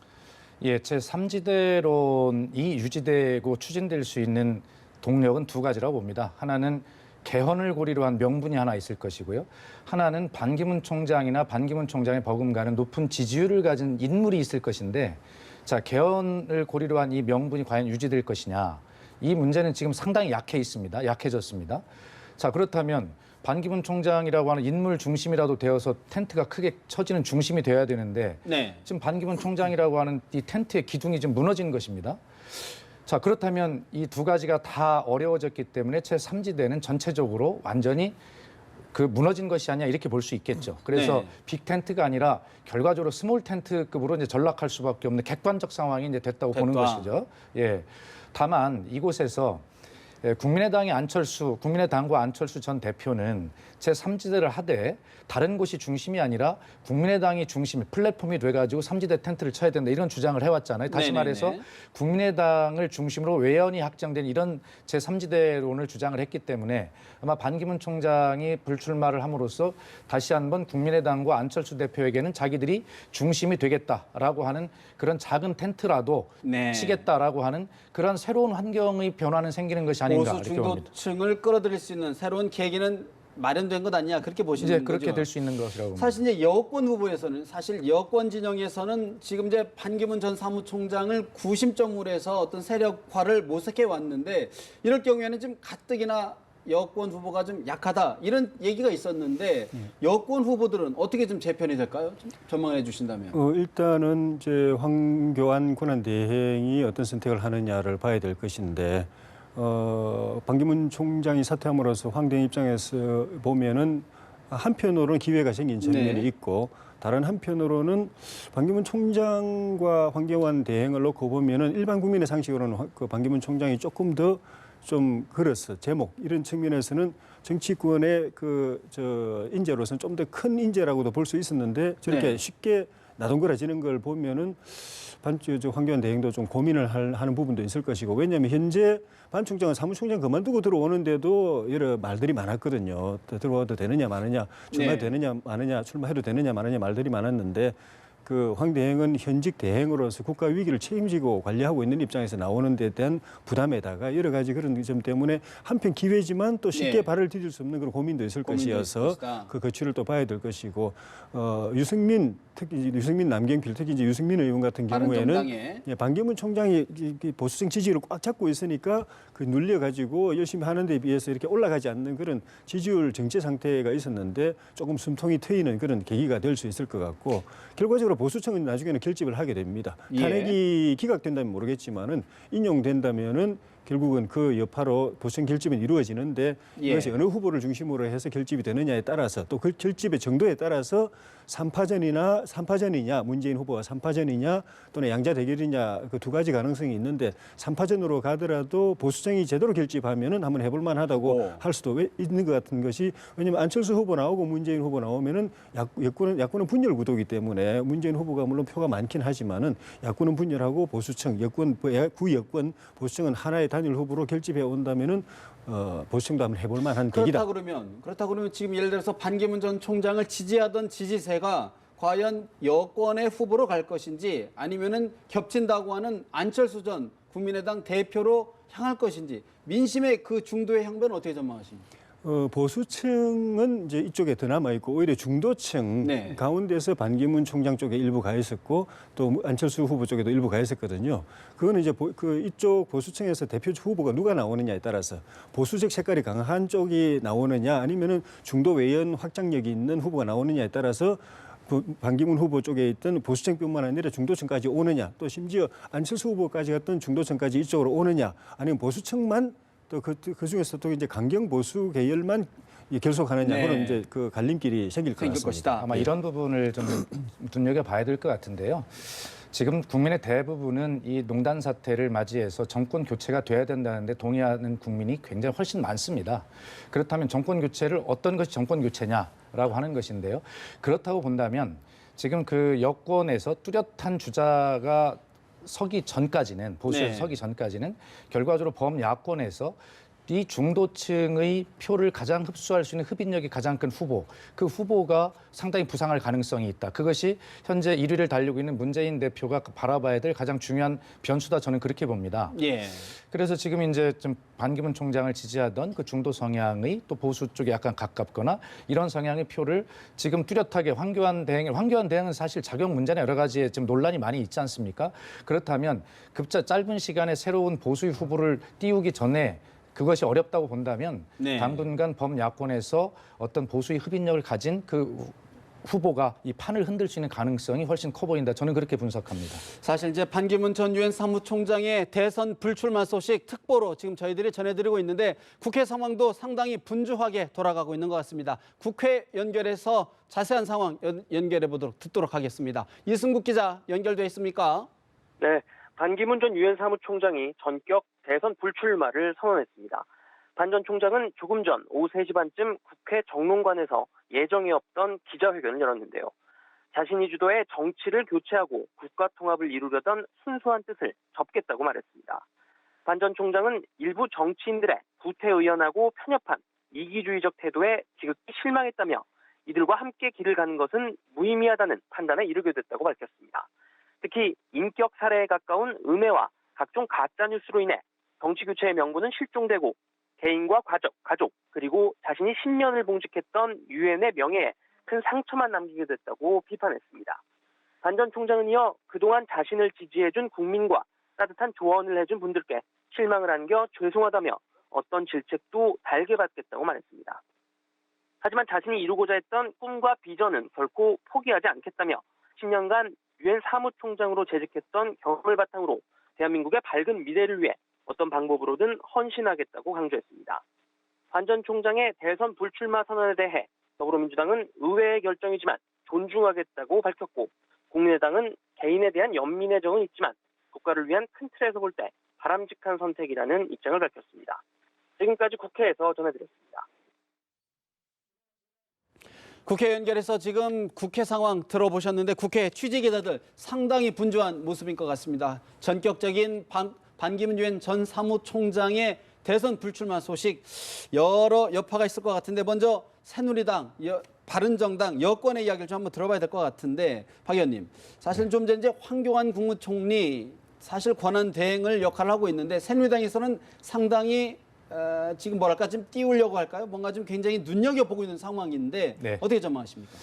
[SPEAKER 2] 예, 제3지대론이 유지되고 추진될 수 있는 동력은 두 가지라고 봅니다. 하나는 개헌을 고리로 한 명분이 하나 있을 것이고요. 하나는 반기문 총장이나 반기문 총장의 버금가는 높은 지지율을 가진 인물이 있을 것인데, 자, 개헌을 고리로 한 이 명분이 과연 유지될 것이냐. 이 문제는 지금 상당히 약해졌습니다. 자, 그렇다면 반기문 총장이라고 하는 인물 중심이라도 되어서 텐트가 크게 쳐지는 중심이 되어야 되는데
[SPEAKER 1] 네.
[SPEAKER 2] 지금 반기문 총장이라고 하는 이 텐트의 기둥이 좀 무너진 것입니다. 자, 그렇다면 이 두 가지가 다 어려워졌기 때문에 제3지대는 전체적으로 완전히 그 무너진 것이 아니냐 이렇게 볼 수 있겠죠. 그래서
[SPEAKER 1] 네.
[SPEAKER 2] 빅 텐트가 아니라 결과적으로 스몰 텐트급으로 이제 전락할 수밖에 없는 객관적 상황이 이제 됐다고 보는 것이죠. 예. 다만 이곳에서 국민의당과 안철수 전 대표는 제3지대를 하되 다른 곳이 중심이 아니라 국민의당이 중심이 플랫폼이 돼가지고 3지대 텐트를 쳐야 된다 이런 주장을 해왔잖아요. 다시
[SPEAKER 1] 네네네.
[SPEAKER 2] 말해서 국민의당을 중심으로 외연이 확장된 이런 제3지대론을 주장을 했기 때문에 아마 반기문 총장이 불출마를 함으로써 다시 한번 국민의당과 안철수 대표에게는 자기들이 중심이 되겠다라고 하는 그런 작은 텐트라도
[SPEAKER 1] 네.
[SPEAKER 2] 치겠다라고 하는 그런 새로운 환경의 변화는 생기는 것이 아닌가
[SPEAKER 1] 보수
[SPEAKER 2] 이렇게 봅니다.
[SPEAKER 1] 중도층을 끌어들일 수 있는 새로운 계기는 마련된 것 아니냐 그렇게 보시는
[SPEAKER 2] 이제
[SPEAKER 1] 거죠?
[SPEAKER 2] 그렇게 될 수 있는 것이라고 봅니다.
[SPEAKER 1] 사실 이제 여권 후보에서는 사실 여권 진영에서는 지금 이제 반기문 전 사무총장을 구심점으로 해서 어떤 세력화를 모색해 왔는데 이럴 경우에는 좀 가뜩이나 여권 후보가 좀 약하다 이런 얘기가 있었는데 여권 후보들은 어떻게 좀 재편이 될까요? 좀 전망해 주신다면.
[SPEAKER 4] 일단은 이제 황교안 권한대행이 어떤 선택을 하느냐를 봐야 될 것인데 반기문 총장이 사퇴함으로써 황 대행 입장에서 보면은 한편으로는 기회가 생긴 측면이
[SPEAKER 1] 네.
[SPEAKER 4] 있고 다른 한편으로는 반기문 총장과 황교안 대행을 놓고 보면은 일반 국민의 상식으로는 그 반기문 총장이 조금 더 좀 그렇어 제목 이런 측면에서는 정치권의 인재로서는 좀 더 큰 인재라고도 볼 수 있었는데 저렇게
[SPEAKER 1] 네.
[SPEAKER 4] 쉽게 나동거려지는 걸 보면은 황교안 대행도 좀 고민을 하는 부분도 있을 것이고 왜냐하면 현재 반 총장은 사무총장 그만두고 들어오는데도 여러 말들이 많았거든요. 들어와도 되느냐 마느냐, 출마해도
[SPEAKER 1] 네.
[SPEAKER 4] 되느냐 마느냐, 출마해도 되느냐 마느냐 말들이 많았는데 그 황 대행은 현직 대행으로서 국가 위기를 책임지고 관리하고 있는 입장에서 나오는 데 대한 부담에다가 여러 가지 그런 점 때문에 한편 기회지만 또 쉽게
[SPEAKER 1] 네.
[SPEAKER 4] 발을 디딜 수 없는 그런 고민도 있을
[SPEAKER 1] 고민도
[SPEAKER 4] 것이어서
[SPEAKER 1] 있을 것이다.
[SPEAKER 4] 그 거취를 또 봐야 될 것이고 특히 유승민 남경필 특히 이제 유승민 의원 같은 경우에는
[SPEAKER 1] 바른정당에.
[SPEAKER 4] 예, 반기문 총장이 보수층 지지를 꽉 잡고 있으니까 그 눌려가지고 열심히 하는 데 비해서 이렇게 올라가지 않는 그런 지지율 정체 상태가 있었는데 조금 숨통이 트이는 그런 계기가 될 수 있을 것 같고 결과적으로 보수층은 나중에는 결집을 하게 됩니다.
[SPEAKER 1] 예.
[SPEAKER 4] 탄핵이 기각된다면 모르겠지만은 인용된다면은 결국은 그 여파로 보수층 결집은 이루어지는데
[SPEAKER 1] 예.
[SPEAKER 4] 이것이 어느 후보를 중심으로 해서 결집이 되느냐에 따라서 또 그 결집의 정도에 따라서 3파전이냐 문재인 후보가 3파전이냐 또는 양자 대결이냐 그 두 가지 가능성이 있는데 3파전으로 가더라도 보수층이 제대로 결집하면은 한번 해볼 만하다고 할 수도 있는 것 같은 것이 왜냐하면 안철수 후보 나오고 문재인 후보 나오면은 야권은 분열 구도이기 때문에 문재인 후보가 물론 표가 많긴 하지만은 야권은 분열하고 보수층 구여권 보수층은 하나의 단일 후보로 결집해 온다면은 보수층도 한번 해볼 만한 계기다.
[SPEAKER 1] 그렇다 그러면 지금 예를 들어서 반기문 전 총장을 지지하던 지지세가 과연 여권의 후보로 갈 것인지 아니면은 겹친다고 하는 안철수 전 국민의당 대표로 향할 것인지 민심의 그 중도의 향배는 어떻게 전망하십니까?
[SPEAKER 4] 보수층은 이제 이쪽에 더 남아 있고 오히려 중도층
[SPEAKER 1] 네.
[SPEAKER 4] 가운데서 반기문 총장 쪽에 일부 가 있었고 또 안철수 후보 쪽에도 일부 가 있었거든요. 그거는 이제 그 이쪽 보수층에서 대표 후보가 누가 나오느냐에 따라서 보수적 색깔이 강한 쪽이 나오느냐 아니면은 중도 외연 확장력이 있는 후보가 나오느냐에 따라서 반기문 후보 쪽에 있던 보수층뿐만 아니라 중도층까지 오느냐 또 심지어 안철수 후보까지 갔던 중도층까지 이쪽으로 오느냐 아니면 보수층만 또 그 중에서 또 이제 강경 보수 계열만 결속하느냐
[SPEAKER 1] 네.
[SPEAKER 4] 그런 이제 그 갈림길이 생길
[SPEAKER 1] 생길
[SPEAKER 4] 것입니다.
[SPEAKER 1] 것이다.
[SPEAKER 2] 아마 이런 부분을 좀 눈여겨봐야 될 것 같은데요. 지금 국민의 대부분은 이 농단 사태를 맞이해서 정권 교체가 돼야 된다는데 동의하는 국민이 굉장히 훨씬 많습니다. 그렇다면 정권 교체를 어떤 것이 정권 교체냐라고 하는 것인데요. 그렇다고 본다면 지금 그 여권에서 뚜렷한 주자가 서기 전까지는 보수에서
[SPEAKER 1] 네.
[SPEAKER 2] 서기 전까지는 결과적으로 범야권에서 이 중도층의 표를 가장 흡수할 수 있는 흡인력이 가장 큰 후보, 그 후보가 상당히 부상할 가능성이 있다. 그것이 현재 1위를 달리고 있는 문재인 대표가 바라봐야 될 가장 중요한 변수다. 저는 그렇게 봅니다.
[SPEAKER 1] 예.
[SPEAKER 2] 그래서 지금 이제 좀 반기문 총장을 지지하던 그 중도 성향의 또 보수 쪽에 약간 가깝거나 이런 성향의 표를 지금 뚜렷하게 황교안 대행은 사실 자격 문제나 여러 가지에 지금 논란이 많이 있지 않습니까? 그렇다면 급자 짧은 시간에 새로운 보수의 후보를 띄우기 전에 그것이 어렵다고 본다면
[SPEAKER 1] 네.
[SPEAKER 2] 당분간 범야권에서 어떤 보수의 흡인력을 가진 그 후보가 이 판을 흔들 수 있는 가능성이 훨씬 커 보인다. 저는 그렇게 분석합니다.
[SPEAKER 1] 사실 이제 반기문 전 유엔 사무총장의 대선 불출마 소식 특보로 지금 저희들이 전해드리고 있는데 국회 상황도 상당히 분주하게 돌아가고 있는 것 같습니다. 국회 연결해서 자세한 상황 연결해 듣도록 하겠습니다. 이승국 기자 연결돼 있습니까?
[SPEAKER 3] 네, 반기문 전 유엔 사무총장이 전격 대선 불출마를 선언했습니다. 반 전 총장은 조금 전 오후 3시 반쯤 국회 정론관에서 예정이 없던 기자회견을 열었는데요. 자신이 주도해 정치를 교체하고 국가 통합을 이루려던 순수한 뜻을 접겠다고 말했습니다. 반 전 총장은 일부 정치인들의 구태의연하고 편협한 이기주의적 태도에 지극히 실망했다며 이들과 함께 길을 가는 것은 무의미하다는 판단에 이르게 됐다고 밝혔습니다. 특히 인격 살해에 가까운 음해와 각종 가짜뉴스로 인해 정치교체의 명분은 실종되고 개인과 가족 그리고 자신이 10년을 봉직했던 유엔의 명예에 큰 상처만 남기게 됐다고 비판했습니다. 반 전 총장은 이어 그동안 자신을 지지해준 국민과 따뜻한 조언을 해준 분들께 실망을 안겨 죄송하다며 어떤 질책도 달게 받겠다고 말했습니다. 하지만 자신이 이루고자 했던 꿈과 비전은 결코 포기하지 않겠다며 10년간 유엔 사무총장으로 재직했던 경험을 바탕으로 대한민국의 밝은 미래를 위해 어떤 방법으로든 헌신하겠다고 강조했습니다. 반 전 총장의 대선 불출마 선언에 대해 더불어민주당은 의회의 결정이지만 존중하겠다고 밝혔고 국민의당은 개인에 대한 연민의 정은 있지만 국가를 위한 큰 틀에서 볼 때 바람직한 선택이라는 입장을 밝혔습니다. 지금까지 국회에서 전해드렸습니다.
[SPEAKER 1] 국회 연결해서 지금 국회 상황 들어보셨는데 국회 취재 기자들 상당히 분주한 모습인 것 같습니다. 전격적인 반기문 유엔 전 사무총장의 대선 불출마 소식 여러 여파가 있을 것 같은데 먼저 새누리당, 바른정당, 여권의 이야기를 좀 한번 들어봐야 될 것 같은데 박 의원님 사실 좀 전에 이제 황교안 국무총리 사실 권한 대행을 역할을 하고 있는데 새누리당에서는 상당히 지금 뭐랄까 좀 띄우려고 할까요? 뭔가 좀 굉장히 눈여겨보고 있는 상황인데
[SPEAKER 2] 네.
[SPEAKER 1] 어떻게 전망하십니까?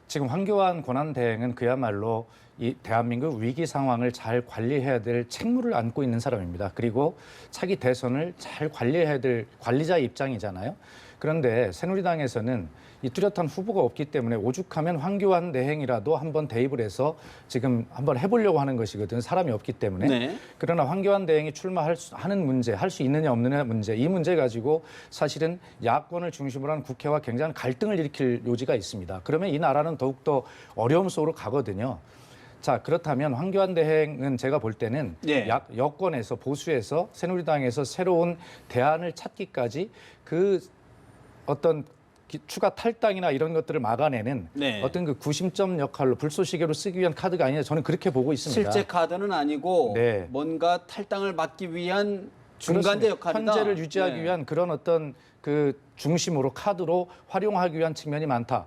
[SPEAKER 2] 지금 황교안 권한대행은 그야말로 이 대한민국 위기 상황을 잘 관리해야 될 책무를 안고 있는 사람입니다. 그리고 차기 대선을 잘 관리해야 될 관리자 입장이잖아요. 그런데 새누리당에서는 이 뚜렷한 후보가 없기 때문에 오죽하면 황교안 대행이라도 한번 대입을 해서 지금 한번 해보려고 하는 것이거든. 사람이 없기 때문에.
[SPEAKER 1] 네.
[SPEAKER 2] 그러나 황교안 대행이 출마하는 문제, 할 수 있느냐 없느냐 문제, 이 문제 가지고 사실은 야권을 중심으로 한 국회와 굉장한 갈등을 일으킬 요지가 있습니다. 그러면 이 나라는 더욱더 어려움 속으로 가거든요. 자, 그렇다면 황교안 대행은 제가 볼 때는
[SPEAKER 1] 네.
[SPEAKER 2] 여권에서 보수에서 새누리당에서 새로운 대안을 찾기까지 그 어떤 추가 탈당이나 이런 것들을 막아내는
[SPEAKER 1] 네.
[SPEAKER 2] 어떤 그 구심점 역할로 불쏘시개로 쓰기 위한 카드가 아니냐 저는 그렇게 보고 있습니다.
[SPEAKER 1] 실제 카드는 아니고
[SPEAKER 2] 네.
[SPEAKER 1] 뭔가 탈당을 막기 위한 중간재
[SPEAKER 2] 그렇습니다.
[SPEAKER 1] 역할이다.
[SPEAKER 2] 현재를 유지하기
[SPEAKER 1] 네.
[SPEAKER 2] 위한 그런 어떤 그 중심으로 카드로 활용하기 위한 측면이 많다.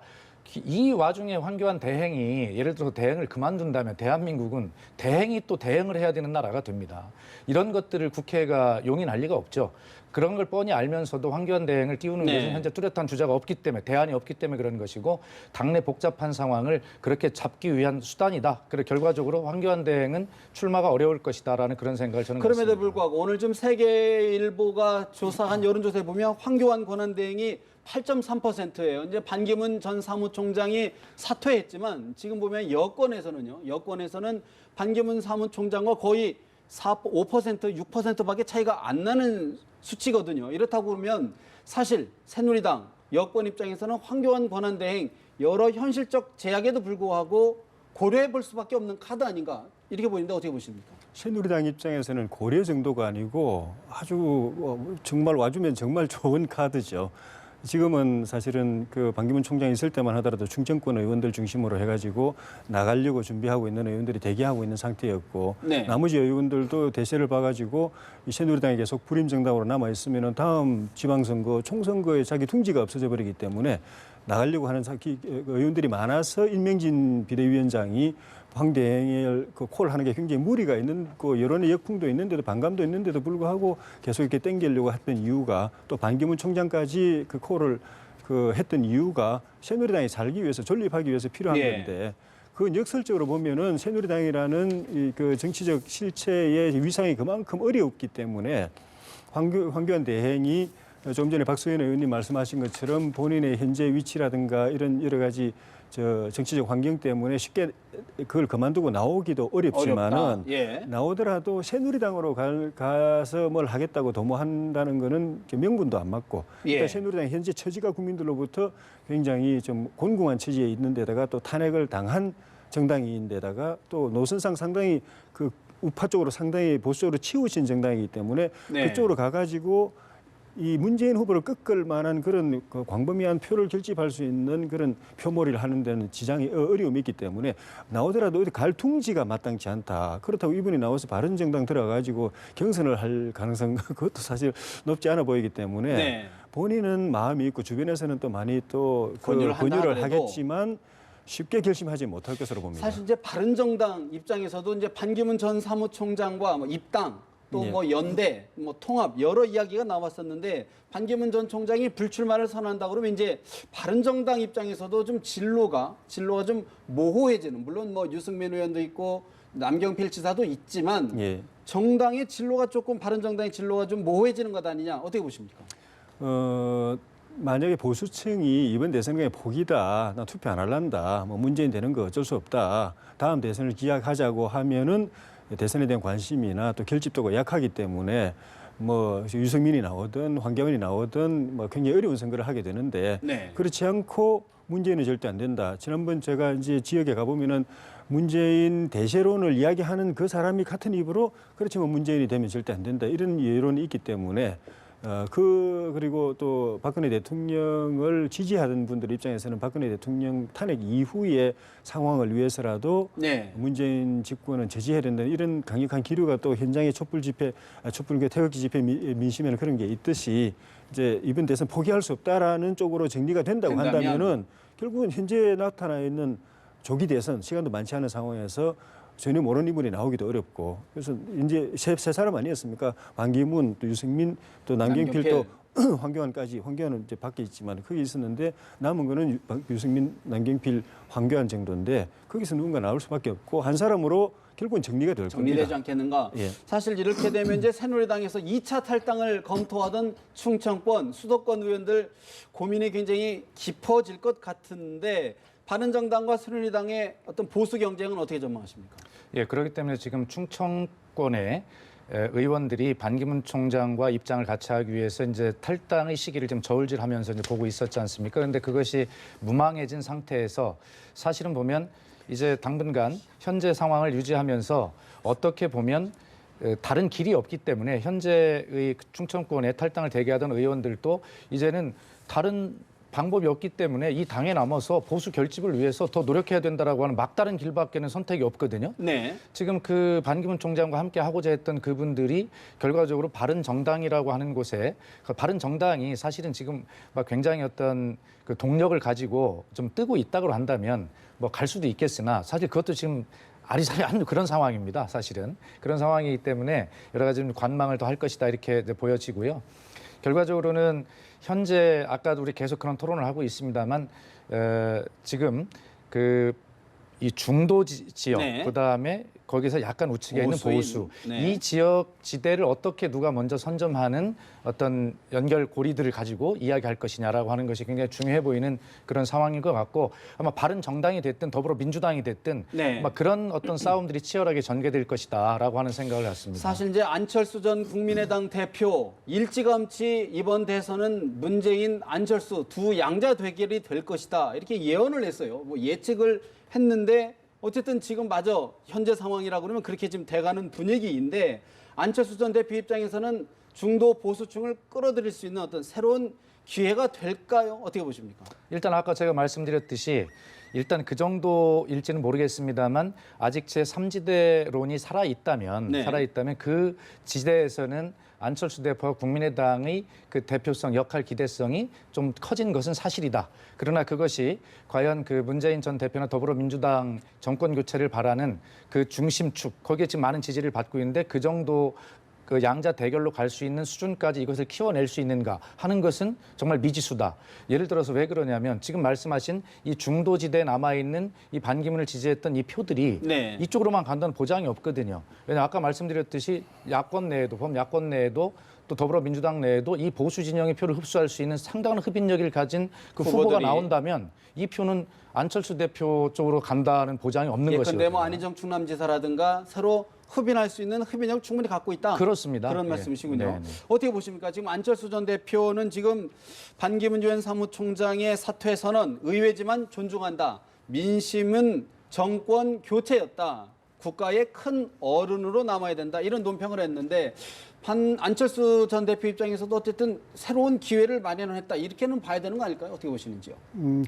[SPEAKER 2] 이 와중에 황교안 대행이 예를 들어서 대행을 그만둔다면 대한민국은 대행이 또 대행을 해야 되는 나라가 됩니다. 이런 것들을 국회가 용인할 리가 없죠. 그런 걸 뻔히 알면서도 황교안 대행을 띄우는
[SPEAKER 1] 네.
[SPEAKER 2] 것은 현재 뚜렷한 주자가 없기 때문에 대안이 없기 때문에 그런 것이고 당내 복잡한 상황을 그렇게 잡기 위한 수단이다. 그래 결과적으로 황교안 대행은 출마가 어려울 것이다라는 그런 생각을 저는
[SPEAKER 1] 그럼에도
[SPEAKER 2] 갖습니다.
[SPEAKER 1] 불구하고 오늘 좀 세계일보가 조사한 여론조사에 보면 황교안 권한대행이 8.3%예요. 이제 반기문 전 사무총장이 사퇴했지만 지금 보면 여권에서는 반기문 사무총장과 거의 5%, 6%밖에 차이가 안 나는 수치거든요. 이렇다고 보면 사실 새누리당 여권 입장에서는 황교안 권한대행 여러 현실적 제약에도 불구하고 고려해 볼 수밖에 없는 카드 아닌가 이렇게 보이는데 어떻게 보십니까?
[SPEAKER 4] 새누리당 입장에서는 고려 정도가 아니고 아주 정말 와주면 정말 좋은 카드죠. 지금은 사실은 그 반기문 총장이 있을 때만 하더라도 충청권 의원들 중심으로 해가지고 나가려고 준비하고 있는 의원들이 대기하고 있는 상태였고
[SPEAKER 1] 네.
[SPEAKER 4] 나머지 의원들도 대세를 봐가지고 이 새누리당이 계속 불임 정당으로 남아 있으면은 다음 지방선거 총선거에 자기 둥지가 없어져 버리기 때문에 나가려고 하는 의원들이 많아서 임명진 비대위원장이 황 대행을 그 콜하는 게 굉장히 무리가 있는 그 여론의 역풍도 있는데도 반감도 있는데도 불구하고 계속 이렇게 땡기려고 했던 이유가 또 반기문 총장까지 그 콜을 그 했던 이유가 새누리당이 살기 위해서 존립하기 위해서 필요한
[SPEAKER 1] 예.
[SPEAKER 4] 건데 그건 역설적으로 보면은 새누리당이라는 이 그 정치적 실체의 위상이 그만큼 어렵기 때문에 황교안 대행이 좀 전에 박수현 의원님 말씀하신 것처럼 본인의 현재 위치라든가 이런 여러 가지 정치적 환경 때문에 쉽게 그걸 그만두고 나오기도 어렵지만은
[SPEAKER 1] 어렵다. 예.
[SPEAKER 4] 나오더라도 새누리당으로 가서 뭘 하겠다고 도모한다는 거는 명분도 안 맞고
[SPEAKER 1] 예.
[SPEAKER 4] 일단 새누리당 현재 처지가 국민들로부터 굉장히 좀 곤궁한 처지에 있는 데다가 또 탄핵을 당한 정당인데다가 또 노선상 상당히 그 우파 쪽으로 상당히 보수적으로 치우친 정당이기 때문에
[SPEAKER 1] 네.
[SPEAKER 4] 그쪽으로 가가지고 이 문재인 후보를 꺾을 만한 그런 그 광범위한 표를 결집할 수 있는 그런 표몰이를 하는 데는 지장이 어려움이 있기 때문에 나오더라도 어디 갈 둥지가 마땅치 않다. 그렇다고 이분이 나와서 바른정당 들어가지고 경선을 할 가능성 그것도 사실 높지 않아 보이기 때문에
[SPEAKER 1] 네.
[SPEAKER 4] 본인은 마음이 있고 주변에서는 또 많이 또
[SPEAKER 1] 권유를 한다
[SPEAKER 4] 권유를
[SPEAKER 1] 하더라도
[SPEAKER 4] 하겠지만 쉽게 결심하지 못할 것으로 봅니다.
[SPEAKER 1] 사실 이제 바른정당 입장에서도 이제 반기문 전 사무총장과 뭐 입당 또
[SPEAKER 4] 예.
[SPEAKER 1] 뭐 연대, 뭐 통합 여러 이야기가 나왔었는데 반기문 전 총장이 불출마를 선언한다 그러면 이제 바른정당 입장에서도 좀 진로가 좀 모호해지는 물론 뭐 유승민 의원도 있고 남경필 지사도 있지만
[SPEAKER 4] 예.
[SPEAKER 1] 정당의 진로가 조금 바른정당의 진로가 좀 모호해지는 것 아니냐 어떻게 보십니까?
[SPEAKER 4] 만약에 보수층이 이번 대선에 포기다, 나 투표 안 할란다, 뭐 문재인 되는 거 어쩔 수 없다, 다음 대선을 기약하자고 하면은 대선에 대한 관심이나 또 결집도가 약하기 때문에 뭐 유승민이 나오든 황교안이 나오든 뭐 굉장히 어려운 선거를 하게 되는데
[SPEAKER 1] 네.
[SPEAKER 4] 그렇지 않고 문재인은 절대 안 된다. 지난번 제가 이제 지역에 가보면은 문재인 대세론을 이야기하는 그 사람이 같은 입으로 그렇지만 문재인이 되면 절대 안 된다. 이런 여론이 있기 때문에 그리고 또 박근혜 대통령을 지지하던 분들 입장에서는 박근혜 대통령 탄핵 이후의 상황을 위해서라도
[SPEAKER 1] 네.
[SPEAKER 4] 문재인 집권은 제지해야 된다는 이런 강력한 기류가 또 현장의 촛불 태극기 집회 민심에는 그런 게 있듯이 이제 이번 대선 포기할 수 없다라는 쪽으로 정리가 된다고 한다면은 결국은 현재 나타나 있는 조기 대선 시간도 많지 않은 상황에서 전혀 모르는 인물이 나오기도 어렵고 그래서 이제 세 사람 아니었습니까? 반기문 또 유승민 또 남경필 또 황교안까지 황교안은 이제 밖에 있지만 거기 있었는데 남은 거는 유승민, 남경필, 황교안 정도인데 거기서 누군가 나올 수밖에 없고 한 사람으로 결국은 정리가 될
[SPEAKER 1] 정리되지
[SPEAKER 4] 겁니다.
[SPEAKER 1] 않겠는가?
[SPEAKER 4] 예.
[SPEAKER 1] 사실 이렇게 되면 이제 새누리당에서 2차 탈당을 검토하던 충청권, 수도권 의원들 고민이 굉장히 깊어질 것 같은데 바른정당과 새누리당의 어떤 보수 경쟁은 어떻게 전망하십니까?
[SPEAKER 2] 예, 그렇기 때문에 지금 충청권의 의원들이 반기문 총장과 입장을 같이 하기 위해서 이제 탈당의 시기를 좀 저울질하면서 이제 보고 있었지 않습니까? 그런데 그것이 무망해진 상태에서 사실은 보면 이제 당분간 현재 상황을 유지하면서 어떻게 보면 다른 길이 없기 때문에 현재의 충청권에 탈당을 대기하던 의원들도 이제는 다른 방법이 없기 때문에 이 당에 남아서 보수 결집을 위해서 더 노력해야 된다라고 하는 막다른 길밖에는 선택이 없거든요.
[SPEAKER 1] 네.
[SPEAKER 2] 지금 그 반기문 총장과 함께 하고자 했던 그분들이 결과적으로 바른정당이라고 하는 곳에 그 바른정당이 사실은 지금 막 굉장히 어떤 그 동력을 가지고 좀 뜨고 있다고 한다면 뭐 갈 수도 있겠으나 사실 그것도 지금 아리사리한 그런 상황입니다. 사실은 그런 상황이기 때문에 여러 가지 관망을 더 할 것이다 이렇게 보여지고요. 결과적으로는 현재 아까도 우리 계속 그런 토론을 하고 있습니다만 지금 이 중도 지역
[SPEAKER 1] 네.
[SPEAKER 2] 그다음에 거기서 약간 우측에 있는
[SPEAKER 1] 보수인,
[SPEAKER 2] 보수
[SPEAKER 1] 네.
[SPEAKER 2] 이 지역 지대를 어떻게 누가 먼저 선점하는 어떤 연결 고리들을 가지고 이야기할 것이냐라고 하는 것이 굉장히 중요해 보이는 그런 상황인 것 같고 아마 바른 정당이 됐든 더불어민주당이 됐든
[SPEAKER 1] 네.
[SPEAKER 2] 아마 그런 어떤 싸움들이 치열하게 전개될 것이다라고 하는 생각을 갖습니다.
[SPEAKER 1] 사실 이제 안철수 전 국민의당 대표 일찌감치 이번 대선은 문재인, 안철수 두 양자 대결이 될 것이다 이렇게 예언을 했어요. 뭐 예측을 했는데 어쨌든 지금 마저 현재 상황이라 그러면 그렇게 지금 돼가는 분위기인데 안철수 전 대표 입장에서는 중도 보수층을 끌어들일 수 있는 어떤 새로운 기회가 될까요? 어떻게 보십니까?
[SPEAKER 2] 일단 아까 제가 말씀드렸듯이 일단 그 정도일지는 모르겠습니다만 아직 제3지대론이 살아있다면
[SPEAKER 1] 네.
[SPEAKER 2] 그 지대에서는 안철수 대표와 국민의당의 그 대표성, 역할 기대성이 좀 커진 것은 사실이다. 그러나 그것이 과연 그 문재인 전 대표나 더불어민주당 정권 교체를 바라는 그 중심축, 거기에 지금 많은 지지를 받고 있는데 그 정도 그 양자 대결로 갈 수 있는 수준까지 이것을 키워낼 수 있는가 하는 것은 정말 미지수다. 예를 들어서 왜 그러냐면 지금 말씀하신 이 중도지대에 남아있는 이 반기문을 지지했던 이 표들이
[SPEAKER 1] 네.
[SPEAKER 2] 이쪽으로만 간다는 보장이 없거든요. 왜냐하면 아까 말씀드렸듯이 야권 내에도 범야권 내에도 또 더불어민주당 내에도 이 보수 진영의 표를 흡수할 수 있는 상당한 흡인력을 가진 그 후보가
[SPEAKER 1] 후보들이.
[SPEAKER 2] 나온다면 이 표는 안철수 대표 쪽으로 간다는 보장이 없는
[SPEAKER 1] 예컨대
[SPEAKER 2] 것이거든요.
[SPEAKER 1] 뭐 안희정 충남지사라든가 서로 흡인할 수 있는 흡인력 충분히 갖고 있다.
[SPEAKER 2] 그렇습니다.
[SPEAKER 1] 그런
[SPEAKER 2] 예.
[SPEAKER 1] 말씀이시군요.
[SPEAKER 2] 네, 네.
[SPEAKER 1] 어떻게 보십니까? 지금 안철수 전 대표는 지금 반기문 유엔 사무총장의 사퇴 선언 의외지만 존중한다. 민심은 정권 교체였다. 국가의 큰 어른으로 남아야 된다. 이런 논평을 했는데 안철수 전 대표 입장에서도 어쨌든 새로운 기회를 마련했다. 이렇게는 봐야 되는 거 아닐까요? 어떻게 보시는지요?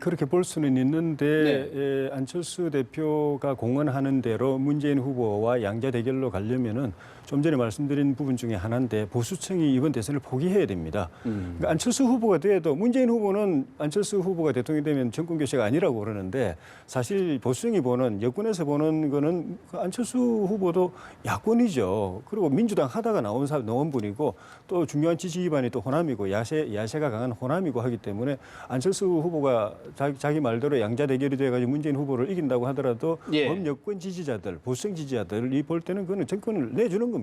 [SPEAKER 4] 그렇게 볼 수는 있는데
[SPEAKER 1] 네.
[SPEAKER 4] 안철수 대표가 공언하는 대로 문재인 후보와 양자 대결로 가려면은 좀 전에 말씀드린 부분 중에 하나인데 보수층이 이번 대선을 포기해야 됩니다. 그러니까 안철수 후보가 돼도 문재인 후보는 안철수 후보가 대통령이 되면 정권 교체가 아니라고 그러는데 사실 보수층이 보는 여권에서 보는 거는 안철수 후보도 야권이죠. 그리고 민주당 하다가 나온 분이고 또 중요한 지지 기반이 또 호남이고 야세가 강한 호남이고 하기 때문에 안철수 후보가 자기 말대로 양자 대결이 돼가지고 문재인 후보를 이긴다고 하더라도
[SPEAKER 1] 예.
[SPEAKER 4] 범여권 지지자들, 보수층 지지자들이 볼 때는 그거는 정권을 내주는 겁니다.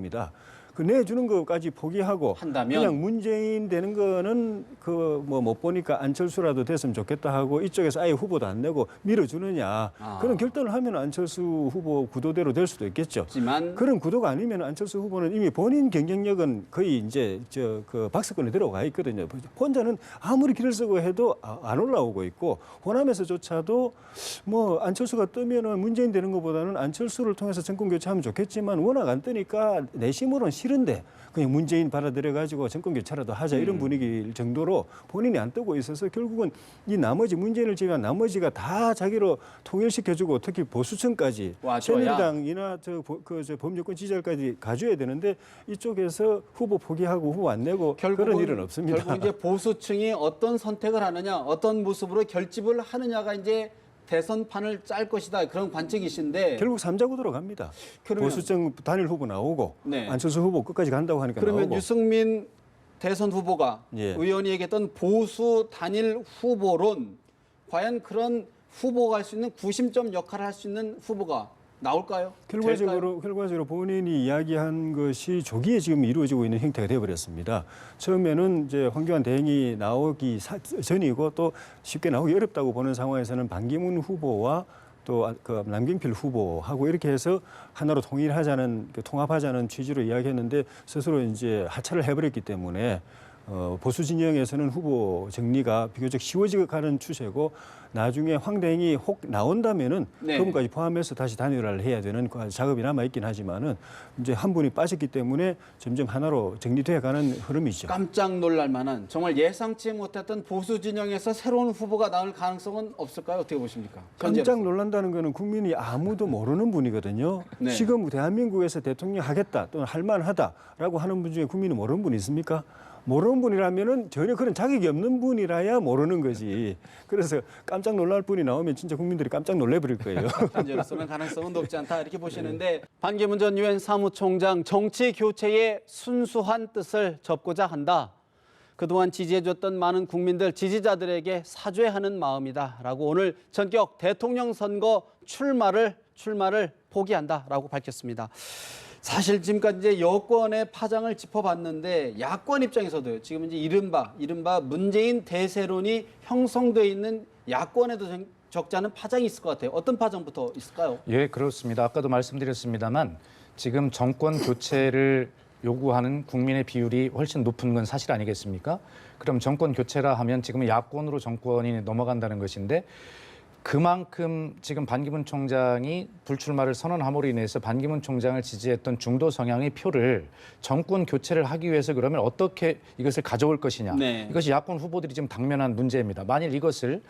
[SPEAKER 4] 그 내주는 것까지 포기하고
[SPEAKER 1] 한다면?
[SPEAKER 4] 그냥 문재인 되는 거는 그 뭐 못 보니까 안철수라도 됐으면 좋겠다 하고 이쪽에서 아예 후보도 안 내고 밀어주느냐 그런 결단을 하면 안철수 후보 구도대로 될 수도 있겠죠.
[SPEAKER 1] 하지만
[SPEAKER 4] 그런 구도가 아니면 안철수 후보는 이미 본인 경쟁력은 거의 이제 그 박스권에 들어가 있거든요. 혼자는 아무리 길을 쓰고 해도 안 올라오고 있고 호남에서조차도 뭐 안철수가 뜨면은 문재인 되는 것보다는 안철수를 통해서 정권 교체하면 좋겠지만 워낙 안 뜨니까 내심으로는 싫은데 그냥 문재인 받아들여가지고 정권 교체라도 하자 이런 분위기 정도로 본인이 안 뜨고 있어서 결국은 이 나머지 문재인을 제외한 나머지가 다 자기로 통일시켜주고 특히 보수층까지
[SPEAKER 1] 와줘야.
[SPEAKER 4] 새누리당이나 저 범여권 지지자까지 가져야 되는데 이쪽에서 후보 포기하고 후보 안 내고 그런 일은 없습니다.
[SPEAKER 1] 결국 이제 보수층이 어떤 선택을 하느냐, 어떤 모습으로 결집을 하느냐가 이제 대선판을 짤 것이다. 그런 관측이신데
[SPEAKER 4] 결국 3자구도로 갑니다.
[SPEAKER 1] 그러면-
[SPEAKER 4] 보수층 단일 후보 나오고
[SPEAKER 1] 네.
[SPEAKER 4] 안철수 후보 끝까지 간다고 하니까
[SPEAKER 1] 그러면
[SPEAKER 4] 나오고.
[SPEAKER 1] 유승민 대선 후보가
[SPEAKER 4] 예.
[SPEAKER 1] 의원이 얘기했던 보수 단일 후보론 과연 그런 후보가 할 수 있는 구심점 역할을 할 수 있는 후보가 나올까요? 될까요?
[SPEAKER 4] 결과적으로 본인이 이야기한 것이 조기에 지금 이루어지고 있는 형태가 되어버렸습니다. 처음에는 이제 황교안 대행이 나오기 전이고 또 쉽게 나오기 어렵다고 보는 상황에서는 반기문 후보와 또 그 남경필 후보하고 이렇게 해서 하나로 통합하자는 취지로 이야기했는데 스스로 이제 하차를 해버렸기 때문에 보수 진영에서는 후보 정리가 비교적 쉬워지고 가는 추세고 나중에 황당이 혹 나온다면은
[SPEAKER 1] 네.
[SPEAKER 4] 그분까지 포함해서 다시 단일화를 해야 되는 작업이 남아 있긴 하지만은 이제 한 분이 빠졌기 때문에 점점 하나로 정리돼 가는 흐름이죠.
[SPEAKER 1] 깜짝 놀랄 만한 정말 예상치 못했던 보수 진영에서 새로운 후보가 나올 가능성은 없을까요? 어떻게 보십니까?
[SPEAKER 4] 깜짝 놀란다는 거는 국민이 아무도 모르는 분이거든요.
[SPEAKER 1] 네.
[SPEAKER 4] 지금 대한민국에서 대통령 하겠다 또는 할 만하다라고 하는 분 중에 국민이 모르는 분 있습니까? 모르는 분이라면은 전혀 그런 자격이 없는 분이라야 모르는 거지. 그래서 깜짝 놀랄 분이 나오면 진짜 국민들이 깜짝 놀래버릴 거예요.
[SPEAKER 1] 현재로서는 가능성은 높지 않다 이렇게 보시는데 반기문 전 유엔 사무총장 정치 교체의 순수한 뜻을 접고자 한다. 그동안 지지해줬던 많은 국민들, 지지자들에게 사죄하는 마음이다라고 오늘 전격 대통령 선거 출마를 포기한다라고 밝혔습니다. 사실 지금까지 이제 여권의 파장을 짚어봤는데 야권 입장에서도요. 지금 이제 이른바 문재인 대세론이 형성돼 있는 야권에도 적지 않은 파장이 있을 것 같아요. 어떤 파장부터 있을까요?
[SPEAKER 2] 예, 그렇습니다. 아까도 말씀드렸습니다만 지금 정권 교체를 요구하는 국민의 비율이 훨씬 높은 건 사실 아니겠습니까? 그럼 정권 교체라 하면 지금 야권으로 정권이 넘어간다는 것인데 그만큼 지금 반기문 총장이 불출마를 선언함으로 인해서 반기문 총장을 지지했던 중도 성향의 표를 정권 교체를 하기 위해서 그러면 어떻게 이것을 가져올 것이냐.
[SPEAKER 1] 네.
[SPEAKER 2] 이것이 야권 후보들이 지금 당면한 문제입니다. 만일 이것을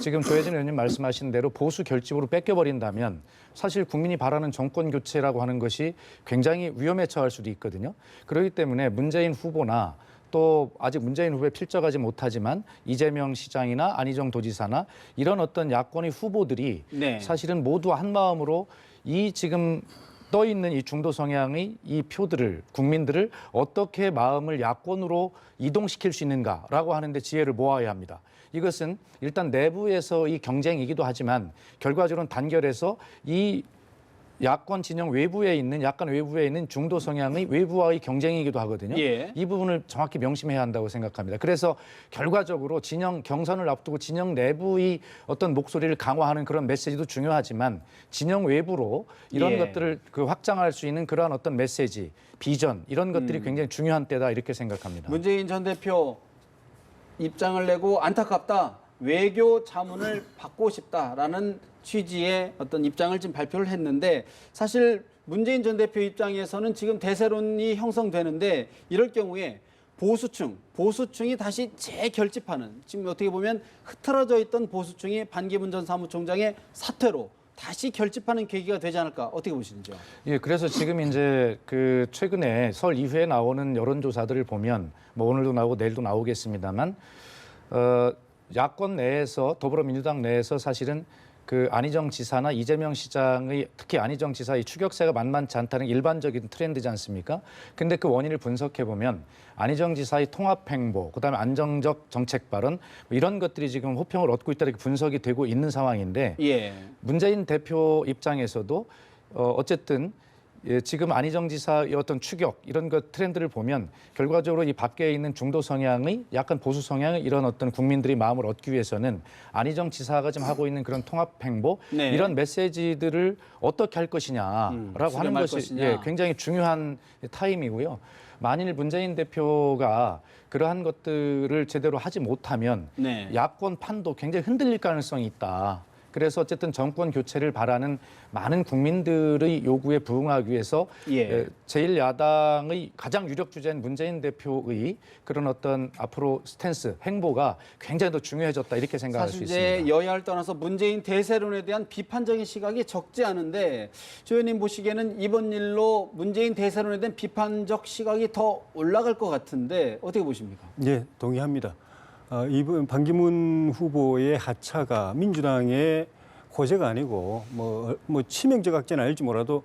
[SPEAKER 2] 지금 조혜진 의원님 말씀하신 대로 보수 결집으로 뺏겨버린다면 사실 국민이 바라는 정권 교체라고 하는 것이 굉장히 위험에 처할 수도 있거든요. 그렇기 때문에 문재인 후보나 또 아직 문재인 후보에 필적하지 못하지만 이재명 시장이나 안희정 도지사나 이런 어떤 야권의 후보들이
[SPEAKER 1] 네.
[SPEAKER 2] 사실은 모두 한 마음으로 이 지금 떠 있는 이 중도 성향의 이 표들을 국민들을 어떻게 마음을 야권으로 이동시킬 수 있는가라고 하는데 지혜를 모아야 합니다. 이것은 일단 내부에서의 경쟁이기도 하지만 결과적으로는 단결해서 이 야권 진영 외부에 있는 약간 외부에 있는 중도 성향의 외부와의 경쟁이기도 하거든요.
[SPEAKER 1] 예.
[SPEAKER 2] 이 부분을 정확히 명심해야 한다고 생각합니다. 그래서 결과적으로 진영 경선을 앞두고 진영 내부의 어떤 목소리를 강화하는 그런 메시지도 중요하지만 진영 외부로 이런
[SPEAKER 1] 예.
[SPEAKER 2] 것들을 확장할 수 있는 그러한 어떤 메시지, 비전 이런 것들이 굉장히 중요한 때다 이렇게 생각합니다.
[SPEAKER 1] 문재인 전 대표 입장을 내고 안타깝다. 외교 자문을 받고 싶다라는 취지의 어떤 입장을 지금 발표를 했는데 사실 문재인 전 대표 입장에서는 지금 대세론이 형성되는데 이럴 경우에 보수층이 다시 재결집하는 지금 어떻게 보면 흐트러져 있던 보수층이 반기문 전 사무총장의 사퇴로 다시 결집하는 계기가 되지 않을까 어떻게 보시는지요?
[SPEAKER 2] 예, 그래서 지금 이제 그 최근에 설 이후에 나오는 여론조사들을 보면 뭐 오늘도 나오고 내일도 나오겠습니다만 야권 내에서 더불어민주당 내에서 사실은 그 안희정 지사나 이재명 시장의 특히 안희정 지사의 추격세가 만만치 않다는 일반적인 트렌드지 않습니까? 근데 그 원인을 분석해 보면 안희정 지사의 통합 행보, 그다음에 안정적 정책 발언 뭐 이런 것들이 지금 호평을 얻고 있다 이렇게 분석이 되고 있는 상황인데
[SPEAKER 1] 예.
[SPEAKER 2] 문재인 대표 입장에서도 어쨌든 예, 지금 안희정 지사의 어떤 추격 이런 것 트렌드를 보면 결과적으로 이 밖에 있는 중도 성향의 약간 보수 성향의 이런 어떤 국민들의 마음을 얻기 위해서는 안희정 지사가 지금 하고 있는 그런 통합 행보
[SPEAKER 1] 네.
[SPEAKER 2] 이런 메시지들을 어떻게 할 것이냐라고 하는
[SPEAKER 1] 수렴할
[SPEAKER 2] 것이
[SPEAKER 1] 것이냐.
[SPEAKER 2] 예, 굉장히 중요한 타임이고요. 만일 문재인 대표가 그러한 것들을 제대로 하지 못하면
[SPEAKER 1] 네.
[SPEAKER 2] 야권 판도 굉장히 흔들릴 가능성이 있다. 그래서 어쨌든 정권 교체를 바라는 많은 국민들의 요구에 부응하기 위해서
[SPEAKER 1] 예.
[SPEAKER 2] 제1야당의 가장 유력 주자인 문재인 대표의 그런 어떤 앞으로 스탠스, 행보가 굉장히 더 중요해졌다 이렇게 생각할 수
[SPEAKER 1] 사실
[SPEAKER 2] 있습니다.
[SPEAKER 1] 이제 여야를 떠나서 문재인 대세론에 대한 비판적인 시각이 적지 않은데 조 의원님 보시기에는 이번 일로 문재인 대세론에 대한 비판적 시각이 더 올라갈 것 같은데 어떻게 보십니까?
[SPEAKER 4] 예, 동의합니다. 이번 반기문 후보의 하차가 민주당의 호재가 아니고 뭐 치명적 악재는 아닐지 몰라도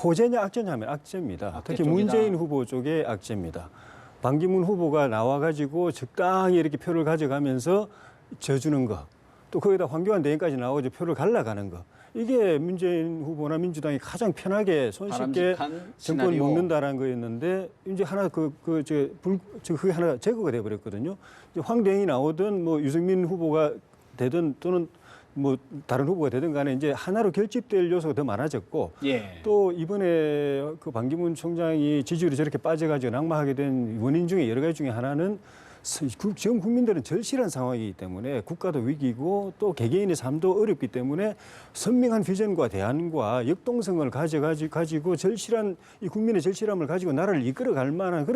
[SPEAKER 4] 호재냐 악재냐 하면 악재입니다.
[SPEAKER 1] 악재
[SPEAKER 4] 특히
[SPEAKER 1] 쪽이다.
[SPEAKER 4] 문재인 후보 쪽의 악재입니다. 반기문 후보가 나와가지고 적당히 이렇게 표를 가져가면서 져주는 거, 또 거기다 황교안 대행까지 나와서 표를 갈라가는 거. 이게 문재인 후보나 민주당이 가장 편하게 손쉽게
[SPEAKER 1] 바람직한
[SPEAKER 4] 정권
[SPEAKER 1] 시나리오.
[SPEAKER 4] 먹는다라는 거였는데 이제 하나 그게 하나 제거가 돼버렸거든요. 황 대행이 나오든 뭐 유승민 후보가 되든 또는 뭐 다른 후보가 되든 간에 이제 하나로 결집될 요소가 더 많아졌고
[SPEAKER 1] 예.
[SPEAKER 4] 또 이번에 그 반기문 총장이 지지율이 저렇게 빠져가지고 낙마하게 된 원인 중에 여러 가지 중에 하나는 지금 국민들은 절실한 상황이기 때문에 국가도 위기고 또 개개인의 삶도 어렵기 때문에 선명한 비전과 대안과 역동성을 가지고 절실한 이 국민의 절실함을 가지고 나라를 이끌어갈 만한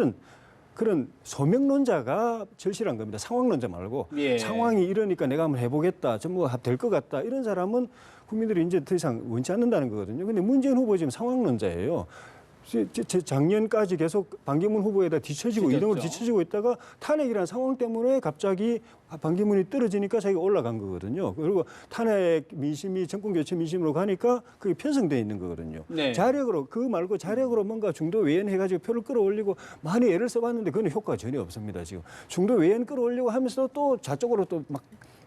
[SPEAKER 4] 그런 소명론자가 절실한 겁니다. 상황론자 말고
[SPEAKER 1] 예.
[SPEAKER 4] 상황이 이러니까 내가 한번 해보겠다. 전부 될 것 같다. 이런 사람은 국민들이 이제 더 이상 원치 않는다는 거거든요. 근데 문재인 후보 지금 상황론자예요. 작년까지 계속 반기문 후보에다 뒤처지고 이름으로 뒤처지고 있다가 탄핵이라는 상황 때문에 갑자기 반기문이 떨어지니까 자기가 올라간 거거든요. 그리고 탄핵 민심이 정권 교체 민심으로 가니까 그게 편성돼 있는 거거든요.
[SPEAKER 1] 네.
[SPEAKER 4] 자력으로 그 말고 자력으로 뭔가 중도 외연 해가지고 표를 끌어올리고 많이 애를 써봤는데 그건 효과가 전혀 없습니다. 지금 중도 외연 끌어올리고 하면서 또 좌쪽으로 또 막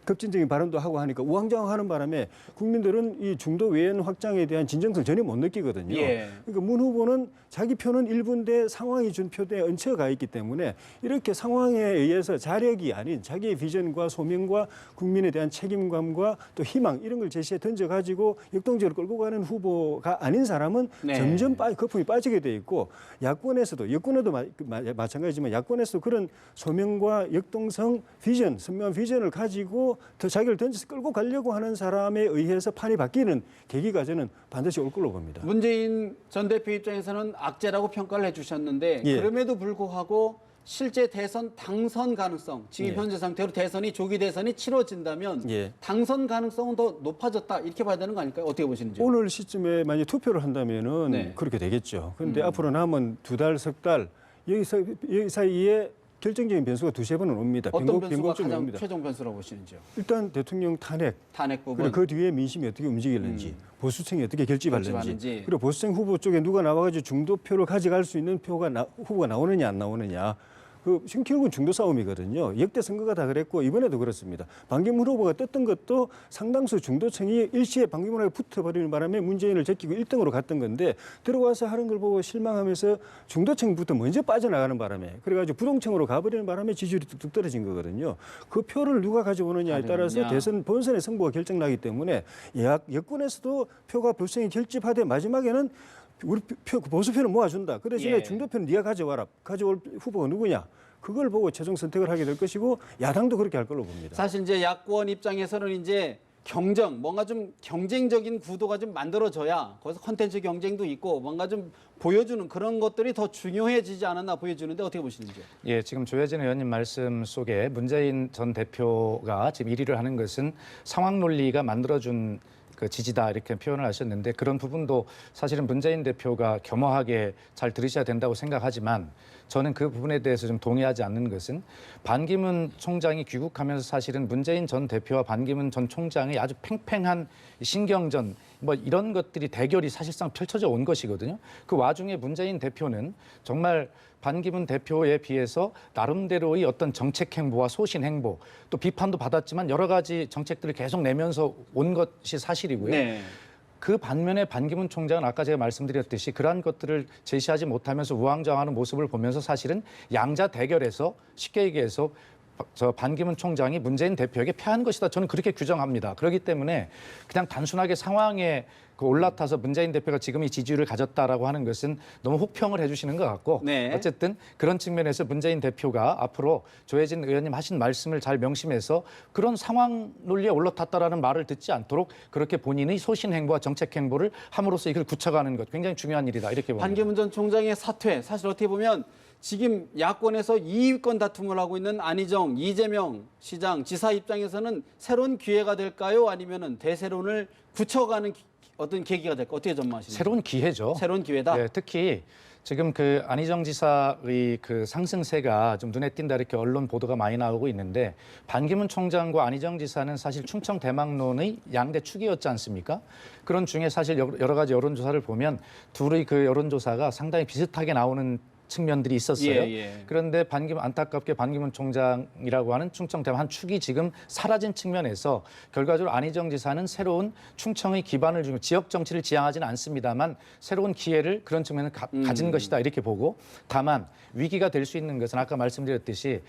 [SPEAKER 4] 급진적인 발언도 하고 하니까 우왕좌왕하는 바람에 국민들은 이 중도 외연 확장에 대한 진정성을 전혀 못 느끼거든요.
[SPEAKER 1] 예.
[SPEAKER 4] 그러니까 문 후보는 자기 표는 일부인데 상황이 준 표대에 얹혀가 있기 때문에 이렇게 상황에 의해서 자력이 아닌 자기의 비전과 소명과 국민에 대한 책임감과 또 희망 이런 걸 제시해 던져가지고 역동적으로 끌고 가는 후보가 아닌 사람은
[SPEAKER 1] 네.
[SPEAKER 4] 점점 거품이 빠지게 돼 있고 야권에서도 여권에도 마찬가지지만 야권에서도 그런 소명과 역동성 비전, 선명한 비전을 가지고 더 자기를 던져서 끌고 가려고 하는 사람에 의해서 판이 바뀌는 계기가 저는 반드시 올 걸로 봅니다.
[SPEAKER 1] 문재인 전 대표 입장에서는 악재라고 평가를 해주셨는데
[SPEAKER 4] 예.
[SPEAKER 1] 그럼에도 불구하고 실제 대선 당선 가능성, 지금
[SPEAKER 4] 예.
[SPEAKER 1] 현재 상태로 대선이 조기 대선이 치러진다면
[SPEAKER 4] 예.
[SPEAKER 1] 당선 가능성은 더 높아졌다 이렇게 봐야 되는 거 아닐까요? 어떻게 보시는지?
[SPEAKER 4] 오늘 시점에 만약 투표를 한다면은
[SPEAKER 1] 네.
[SPEAKER 4] 그렇게 되겠죠. 그런데 앞으로 남은 2달, 석 달 여기 사이에 결정적인 변수가 두세 번은 옵니다.
[SPEAKER 1] 어떤 변수가
[SPEAKER 4] 좀
[SPEAKER 1] 가장
[SPEAKER 4] 옵니다.
[SPEAKER 1] 최종 변수라고 보시는지요?
[SPEAKER 4] 일단 대통령 탄핵,
[SPEAKER 1] 탄핵 부분.
[SPEAKER 4] 그리고 그 뒤에 민심이 어떻게 움직일는지, 보수층이 어떻게 결집하는지,
[SPEAKER 1] 결집하는지.
[SPEAKER 4] 그리고 보수층 후보 쪽에 누가 나와가지고 중도표를 가져갈 수 있는 후보가 나오느냐 안 나오느냐. 지금 결국은 중도 싸움이거든요. 역대 선거가 다 그랬고 이번에도 그렇습니다. 반기문 후보가 떴던 것도 상당수 중도층이 일시에 반기문하게 붙어버리는 바람에 문재인을 제끼고 1등으로 갔던 건데 들어와서 하는 걸 보고 실망하면서 중도층부터 먼저 빠져나가는 바람에 그래가지고 부동층으로 가버리는 바람에 지지율이 뚝뚝 떨어진 거거든요. 그 표를 누가 가져오느냐에 따라서 대선 본선의 승부가 결정나기 때문에 여권에서도 표가 불성이 결집하되 마지막에는 우리 보수표는 모아준다. 그 대신에
[SPEAKER 1] 예.
[SPEAKER 4] 중도표는 네가 가져와라. 가져올 후보가 누구냐. 그걸 보고 최종 선택을 하게 될 것이고 야당도 그렇게 할 걸로 봅니다.
[SPEAKER 1] 사실 이제 야권 입장에서는 이제 뭔가 좀 경쟁적인 구도가 좀 만들어져야 거기서 콘텐츠 경쟁도 있고 뭔가 좀 보여주는 그런 것들이 더 중요해지지 않았나 보여주는데 어떻게 보시는지요?
[SPEAKER 2] 예, 지금 조혜진 의원님 말씀 속에 문재인 전 대표가 지금 1위를 하는 것은 상황 논리가 만들어준 그 지지다 이렇게 표현을 하셨는데 그런 부분도 사실은 문재인 대표가 겸허하게 잘 들으셔야 된다고 생각하지만 저는 그 부분에 대해서 좀 동의하지 않는 것은 반기문 총장이 귀국하면서 사실은 문재인 전 대표와 반기문 전 총장의 아주 팽팽한 신경전 뭐 이런 것들이 대결이 사실상 펼쳐져 온 것이거든요. 그 와중에 문재인 대표는 정말 반기문 대표에 비해서 나름대로의 어떤 정책 행보와 소신 행보 또 비판도 받았지만 여러 가지 정책들을 계속 내면서 온 것이 사실이고요.
[SPEAKER 1] 네.
[SPEAKER 2] 그 반면에 반기문 총장은 아까 제가 말씀드렸듯이 그러한 것들을 제시하지 못하면서 우왕좌왕하는 모습을 보면서 사실은 양자 대결에서 쉽게 얘기해서 반기문 총장이 문재인 대표에게 패한 것이다. 저는 그렇게 규정합니다. 그렇기 때문에 그냥 단순하게 상황에 올라타서 문재인 대표가 지금 이 지지율을 가졌다라고 하는 것은 너무 혹평을 해주시는 것 같고
[SPEAKER 1] 네.
[SPEAKER 2] 어쨌든 그런 측면에서 문재인 대표가 앞으로 조혜진 의원님 하신 말씀을 잘 명심해서 그런 상황 논리에 올라탔다라는 말을 듣지 않도록 그렇게 본인의 소신 행보와 정책 행보를 함으로써 이걸 굳혀가는 것 굉장히 중요한 일이다 이렇게 봅니다.
[SPEAKER 1] 반기문 전 총장의 사퇴 사실 어떻게 보면 지금 야권에서 2위권 다툼을 하고 있는 안희정, 이재명 시장, 지사 입장에서는 새로운 기회가 될까요? 아니면은 대세론을 굳혀가는 어떤 계기가 될까? 어떻게 전망하시나요?
[SPEAKER 2] 새로운 기회죠.
[SPEAKER 1] 새로운 기회다.
[SPEAKER 2] 네, 특히 지금 그 안희정 지사의 그 상승세가 좀 눈에 띈다 이렇게 언론 보도가 많이 나오고 있는데 반기문 총장과 안희정 지사는 사실 충청 대망론의 양대 축이었지 않습니까? 그런 중에 사실 여러 가지 여론조사를 보면 둘의 그 여론조사가 상당히 비슷하게 나오는 측면들이 있었어요.
[SPEAKER 1] 예.
[SPEAKER 2] 그런데 안타깝게 반기문 총장이라고 하는 충청 대망 한 축이 지금 사라진 측면에서 결과적으로 안희정 지사는 새로운 충청의 기반을 주고 지역 정치를 지향하지는 않습니다만 새로운 기회를 그런 측면을 가진 것이다 이렇게 보고 다만 위기가 될 수 있는 것은 아까 말씀드렸듯이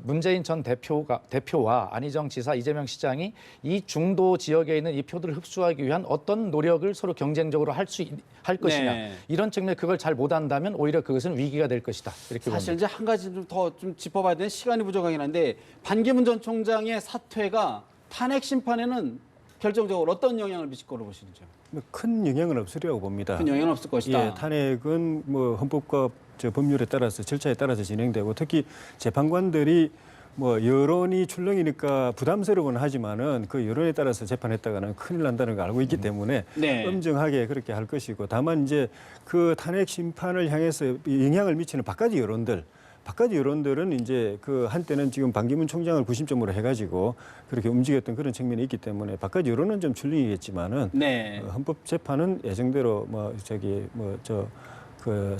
[SPEAKER 2] 문재인 전 대표와 안희정 지사, 이재명 시장이 이 중도 지역에 있는 이 표들을 흡수하기 위한 어떤 노력을 서로 경쟁적으로 할 것이냐.
[SPEAKER 1] 네.
[SPEAKER 2] 이런 측면에 그걸 잘 못한다면 오히려 그것은 위기가 될 것이다. 이렇게
[SPEAKER 1] 사실
[SPEAKER 2] 봅니다.
[SPEAKER 1] 이제 한 가지 좀 짚어봐야 되는 시간이 부족하긴 한데 반기문 전 총장의 사퇴가 탄핵 심판에는 결정적으로 어떤 영향을 미칠 거로 보시는지요?
[SPEAKER 4] 큰 영향은 없으리라고 봅니다.
[SPEAKER 1] 큰 영향은 없을 것이다.
[SPEAKER 4] 예, 탄핵은 뭐 헌법과 법률에 따라서 절차에 따라서 진행되고 특히 재판관들이 뭐 여론이 출렁이니까 부담스러운 하지만은 그 여론에 따라서 재판했다가는 큰일 난다는 걸 알고 있기 때문에
[SPEAKER 1] 네.
[SPEAKER 4] 엄정하게 그렇게 할 것이고 다만 이제 그 탄핵 심판을 향해서 영향을 미치는 바깥의 여론들은 이제 그 한때는 지금 반기문 총장을 구심점으로 해가지고 그렇게 움직였던 그런 측면이 있기 때문에 바깥 여론은 좀 출렁이겠지만은
[SPEAKER 1] 네.
[SPEAKER 4] 헌법 재판은 예정대로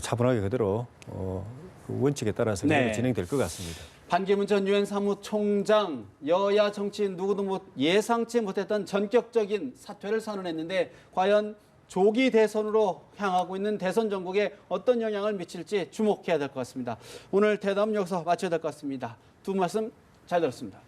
[SPEAKER 4] 차분하게 그대로 그 원칙에 따라서
[SPEAKER 1] 네.
[SPEAKER 4] 그대로 진행될 것 같습니다.
[SPEAKER 1] 반기문 전 유엔 사무총장 여야 정치인 누구도 예상치 못했던 전격적인 사퇴를 선언했는데 과연 조기 대선으로 향하고 있는 대선 전국에 어떤 영향을 미칠지 주목해야 될 것 같습니다. 오늘 대담 여기서 마쳐야 될 것 같습니다. 두 말씀 잘 들었습니다.